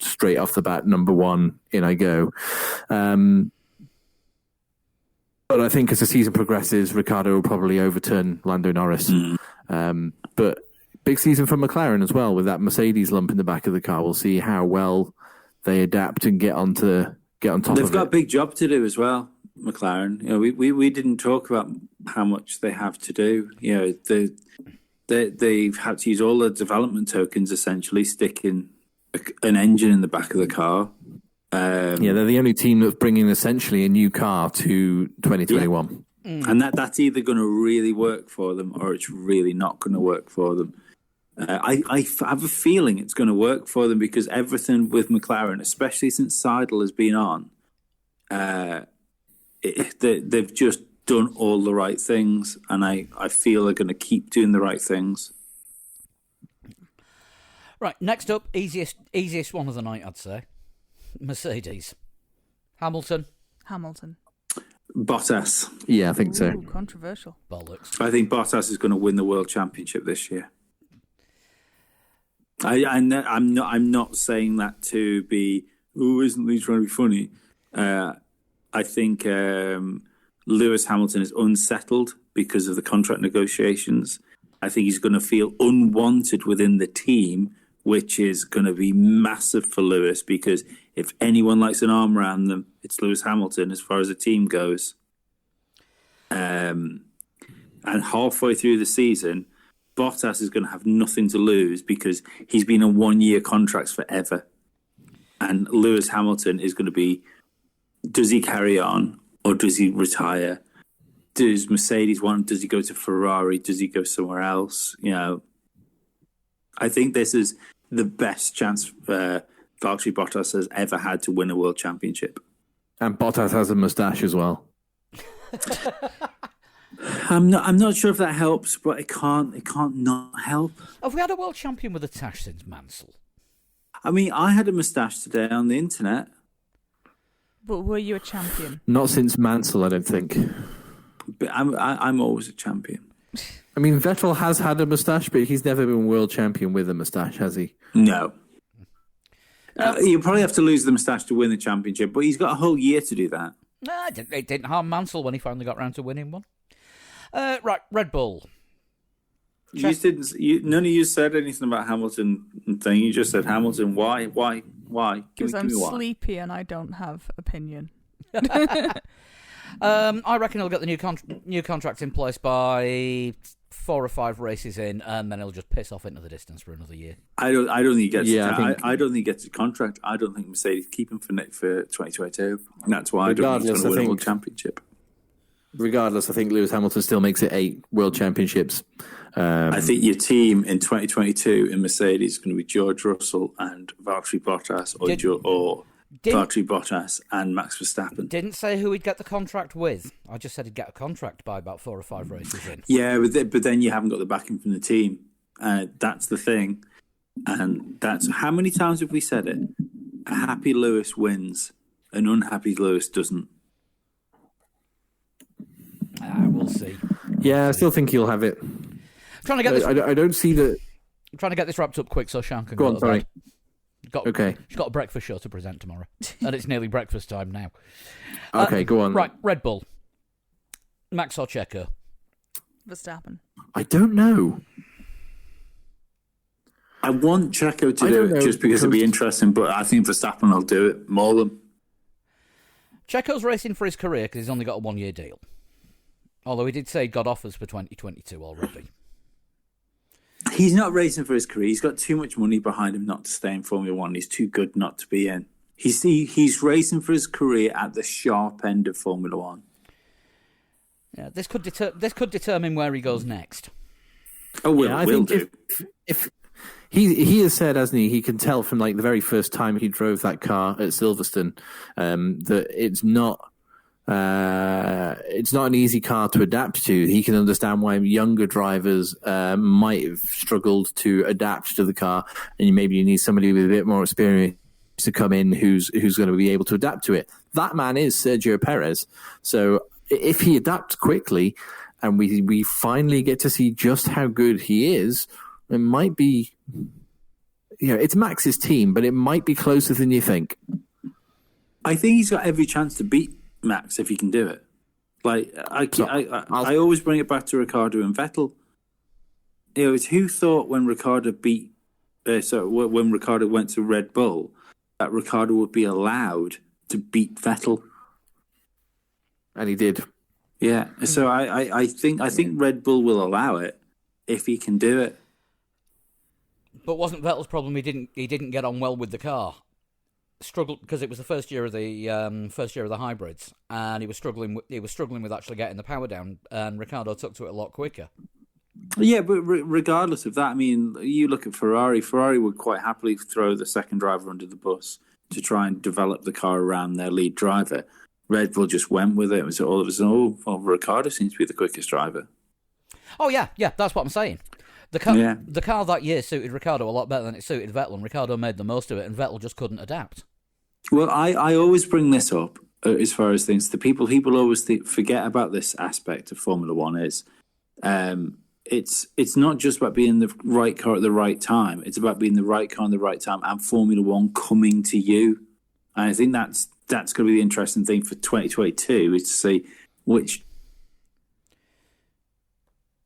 straight off the bat, number one, in I go. But I think as the season progresses, Ricciardo will probably overturn Lando Norris. But big season for McLaren as well, with that Mercedes lump in the back of the car. We'll see how well they adapt and get on top of it. They've got a big job to do as well, McLaren. We didn't talk about how much they have to do. They've had to use all the development tokens, essentially sticking an engine in the back of the car. They're the only team that's bringing essentially a new car to 2021. And that's either going to really work for them or it's really not going to work for them. I have a feeling it's going to work for them because everything with McLaren, especially since Seidel has been on, they've just done all the right things, and I feel they're going to keep doing the right things. Right, next up, easiest one of the night, I'd say. Mercedes. Hamilton. Bottas. Yeah, I think so. Controversial. Bollocks. I think Bottas is going to win the World Championship this year. I'm not saying that to be, isn't he trying to be funny? I think Lewis Hamilton is unsettled because of the contract negotiations. I think he's going to feel unwanted within the team, which is going to be massive for Lewis, because if anyone likes an arm around them, it's Lewis Hamilton as far as the team goes. And halfway through the season, Bottas is going to have nothing to lose because he's been on 1-year contracts forever. And Lewis Hamilton is going to be, does he carry on or does he retire? Does Mercedes want him? Does he go to Ferrari? Does he go somewhere else? I think this is the best chance Valtteri Bottas has ever had to win a world championship. And Bottas has a moustache as well. I'm not sure if that helps, but it can't not help. Have we had a world champion with a tash since Mansell? I mean, I had a moustache today on the internet. But were you a champion? Not since Mansell, I don't think. But I'm always a champion. I mean, Vettel has had a moustache, but he's never been world champion with a moustache, has he? No. You'll probably have to lose the moustache to win the championship, but he's got a whole year to do that. No, it didn't harm Mansell when he finally got round to winning one. Right, Red Bull. None of you said anything about Hamilton thing. You just said Hamilton. Why? Because I'm why. sleepy and I don't have opinion. I reckon he'll get the new contract in place by 4 or 5 races in, and then he'll just piss off into the distance for another year. I don't think he gets. I don't think he gets a contract. I don't think Mercedes keep him for 2022. And that's why I don't think he's going to win a world championship. Regardless, I think Lewis Hamilton still makes it 8 world championships. I think your team in 2022 in Mercedes is going to be George Russell and Valtteri Bottas, or Valtteri Bottas and Max Verstappen. Didn't say who he'd get the contract with. I just said he'd get a contract by about 4 or 5 races in. Yeah, but then you haven't got the backing from the team. That's the thing. And that's how many times have we said it? A happy Lewis wins, an unhappy Lewis doesn't. We'll see. Yeah, I still think he'll have it. Trying to get this. I don't see that. I'm trying to get this wrapped up quick so Sean can go go on. to Sorry. bed. Okay. She's got a breakfast show to present tomorrow, and it's nearly breakfast time now. Okay, go on. Right, Red Bull. Max or Checo? Verstappen. I don't know. I want Checo to do it just because it'd be interesting, but I think Verstappen will do it more than. Checo's racing for his career because he's only got a 1-year deal. Although he did say he got offers for 2022 already. He's not racing for his career. He's got too much money behind him not to stay in Formula One. He's too good not to be in. He's racing for his career at the sharp end of Formula One. Yeah, this could determine where he goes next. Oh, will do. If he has said, hasn't he? He can tell from like the very first time he drove that car at Silverstone that it's not an easy car to adapt to. He can understand why younger drivers might have struggled to adapt to the car, and maybe you need somebody with a bit more experience to come in who's going to be able to adapt to it. That man is Sergio Perez. So if he adapts quickly, and we finally get to see just how good he is, it might be, it's Max's team, but it might be closer than you think. I think he's got every chance to beat Max if he can do it. Like I always bring it back to Ricciardo and Vettel. It's who thought when Ricciardo when Ricciardo went to Red Bull that Ricciardo would be allowed to beat Vettel, and he did. Yeah, so I think Red Bull will allow it if he can do it. But wasn't Vettel's problem he didn't get on well with the car? Struggled because it was the first year of the hybrids, and he was struggling with actually getting the power down, and Ricciardo took to it a lot quicker. Yeah, but regardless of that, I mean, you look at Ferrari. Ferrari would quite happily throw the second driver under the bus to try and develop the car around their lead driver. Red Bull just went with it. It was all of a sudden, Ricciardo seems to be the quickest driver. Oh yeah, that's what I'm saying. The car that year suited Ricciardo a lot better than it suited Vettel, and Ricciardo made the most of it, and Vettel just couldn't adapt. Well, I always bring this up as far as things. The people always forget about this aspect of Formula One is it's not just about being the right car at the right time. It's about being the right car at the right time and Formula One coming to you. And I think that's going to be the interesting thing for 2022 is to see which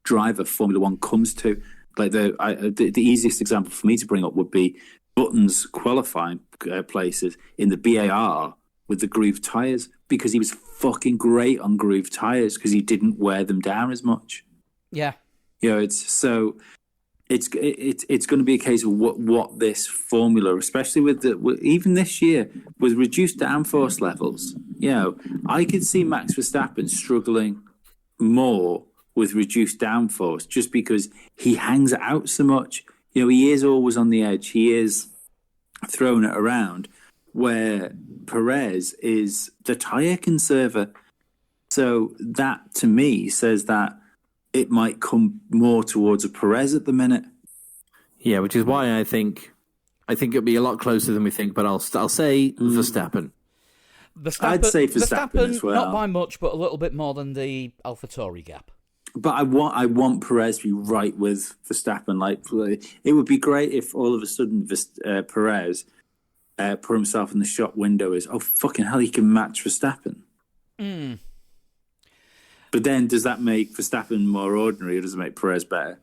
driver Formula One comes to. Like the easiest example for me to bring up would be Button's qualifying places in the BAR with the grooved tyres, because he was fucking great on grooved tyres because he didn't wear them down as much. Yeah, it's going to be a case of what this formula, especially with even this year with reduced downforce levels. I could see Max Verstappen struggling more with reduced downforce just because he hangs out so much. He is always on the edge. He is throwing it around, where Perez is the tyre conserver. So that, to me, says that it might come more towards a Perez at the minute. Yeah, which is why I think it'll be a lot closer than we think, but I'll say Verstappen. I'd say Verstappen as well. Not by much, but a little bit more than the AlphaTauri gap. But I want Perez to be right with Verstappen. Like, it would be great if all of a sudden Perez put himself in the shop window as, oh, fucking hell, he can match Verstappen. Mm. But then does that make Verstappen more ordinary, or does it make Perez better?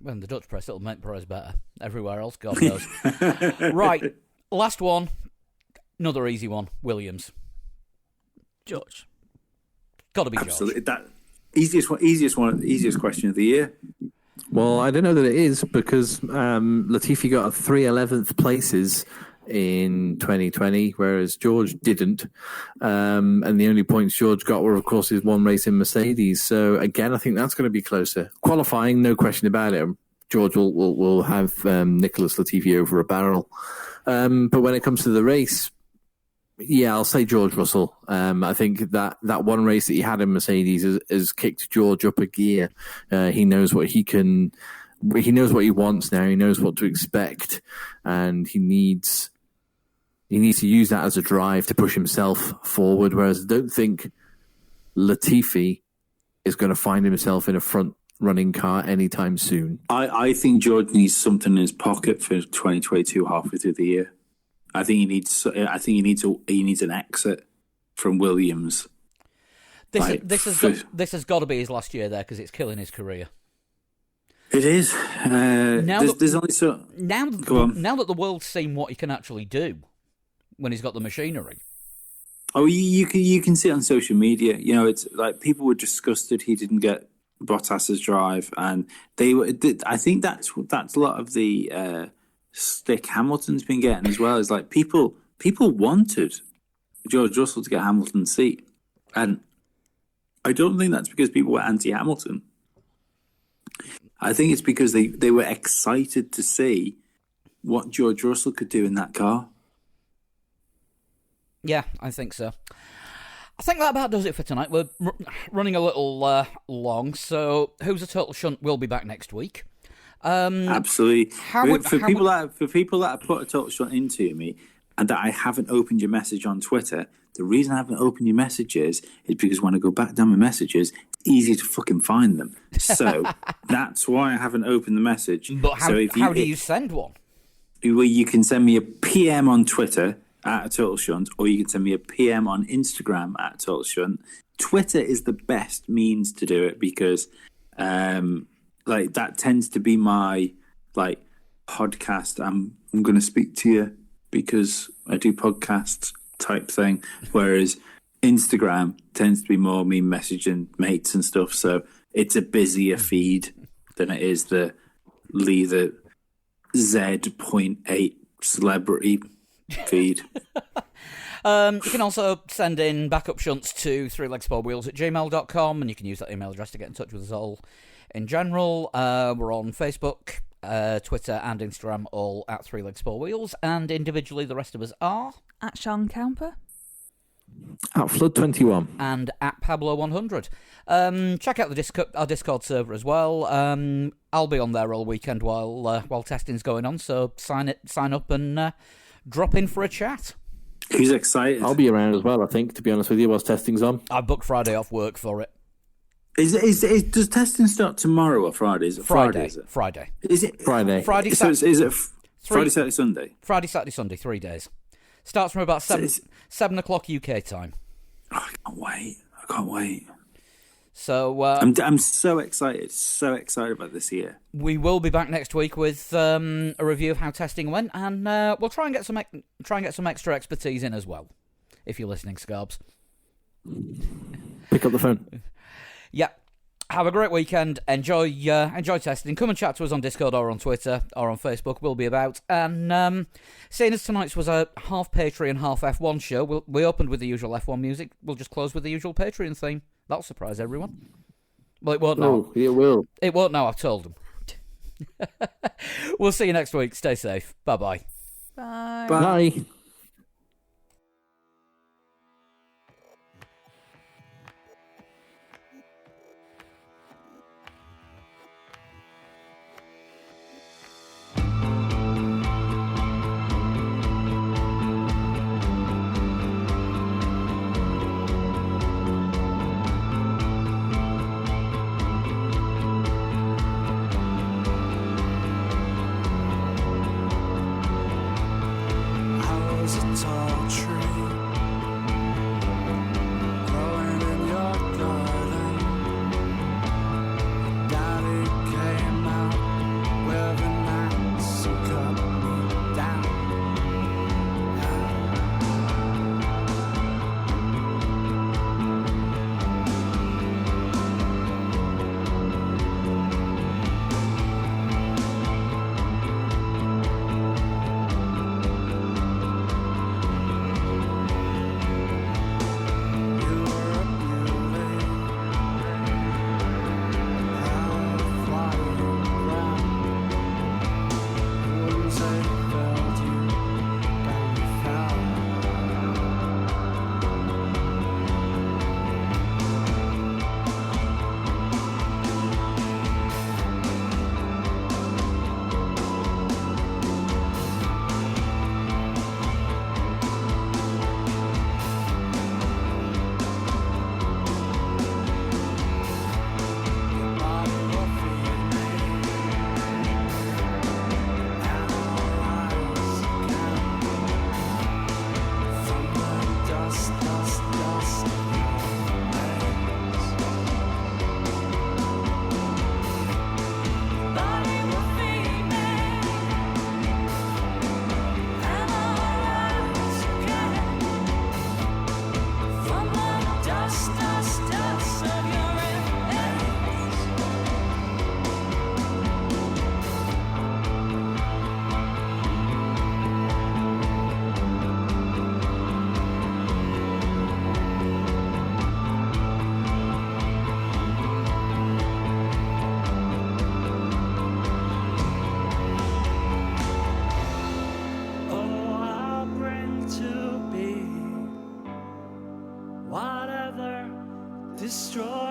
Well, in the Dutch press, it'll make Perez better. Everywhere else, God knows. Right, last one. Another easy one. Williams. George. Got to be George. Absolutely. That easiest question of the year. Well, I don't know that it is, because Latifi got 3 11th places in 2020, whereas George didn't. And the only points George got were, of course, his one race in Mercedes. So again, I think that's going to be closer. Qualifying, no question about it. George will have Nicholas Latifi over a barrel. But when it comes to the race, yeah, I'll say George Russell. I think that one race that he had in Mercedes has kicked George up a gear. He knows what he can. He knows what he wants now. He knows what to expect, and he needs to use that as a drive to push himself forward. Whereas I don't think Latifi is going to find himself in a front running car anytime soon. I think George needs something in his pocket for 2022 halfway through the year. I think he needs an exit from Williams. This has got to be his last year there because it's killing his career. It is. Now that the world's seen what he can actually do when he's got the machinery. Oh, you can see it on social media. You know, it's like people were disgusted he didn't get Bottas's drive, and they were. I think that's a lot of the stick Hamilton's been getting as well. Is like people wanted George Russell to get Hamilton's seat, and I don't think that's because people were anti-Hamilton. I think it's because they were excited to see what George Russell could do in that car. Yeah, I think so. I think that about does it for tonight. We're running a little long, so Who's a Total Shunt will be back next week. Absolutely. For people that have put a total shunt into me and that I haven't opened your message on Twitter, the reason I haven't opened your messages is because when I go back down my messages, it's easy to fucking find them. So that's why I haven't opened the message. But how do you send one? Well, you can send me a PM on Twitter at a Total Shunt, or you can send me a PM on Instagram at a Total Shunt. Twitter is the best means to do it because that tends to be my podcast. I'm going to speak to you because I do podcasts type thing, whereas Instagram tends to be more me messaging mates and stuff. So it's a busier feed than it is the Lee the Z.8 celebrity feed. You can also send in backup shunts to 3legsfourwheels@gmail.com, and you can use that email address to get in touch with us all in general. We're on Facebook, Twitter and Instagram, all at 3legsfourwheels, and individually the rest of us are at Sean Camper, at Flood21, and at Pablo100. Check out our Discord server as well. I'll be on there all weekend while testing's going on, so sign up and drop in for a chat. Who's excited? I'll be around as well, I think, to be honest with you, whilst testing's on. I booked Friday off work for it. Does testing start tomorrow or Friday? Is it Friday? Friday. Is it Friday? Friday. So is it Friday, Saturday, Sunday? Friday, Saturday, Sunday, 3 days. Starts from about 7 o'clock UK time. Oh, I can't wait. So I'm so excited about this year. We will be back next week with a review of how testing went, and we'll try and get some extra expertise in as well. If you're listening, Scarbs, pick up the phone. Yeah. Have a great weekend. Enjoy testing. Come and chat to us on Discord or on Twitter or on Facebook. We'll be about. And seeing as tonight's was a half Patreon, half F1 show, we opened with the usual F1 music. We'll just close with the usual Patreon theme. That'll surprise everyone. Well, it won't now. Oh, it will. It won't now, I've told them. We'll see you next week. Stay safe. Bye-bye. Bye. Bye. I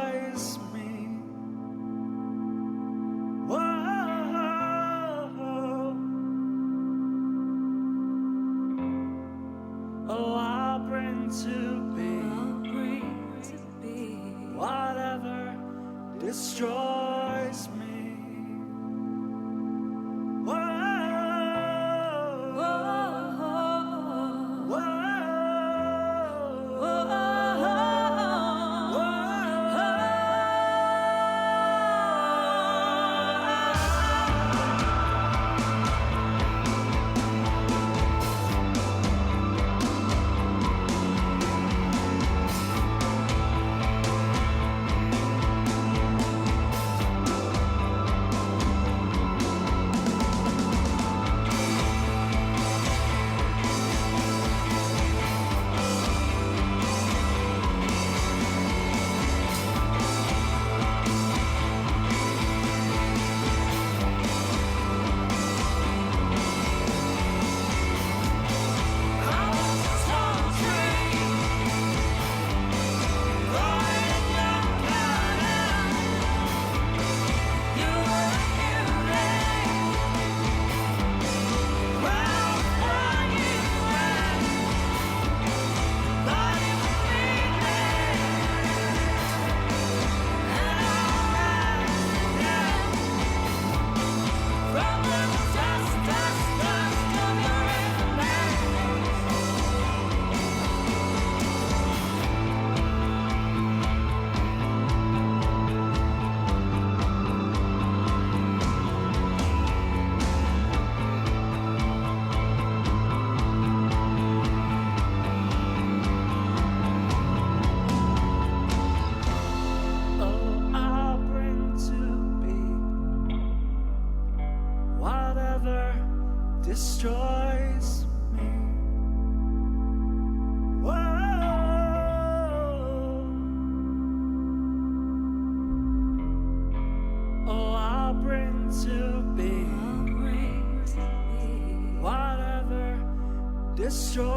destroys me. Whoa. Oh, I'll bring to be whatever destroys me. Destroys me. Whoa. Oh, I'll bring to be whatever destroys.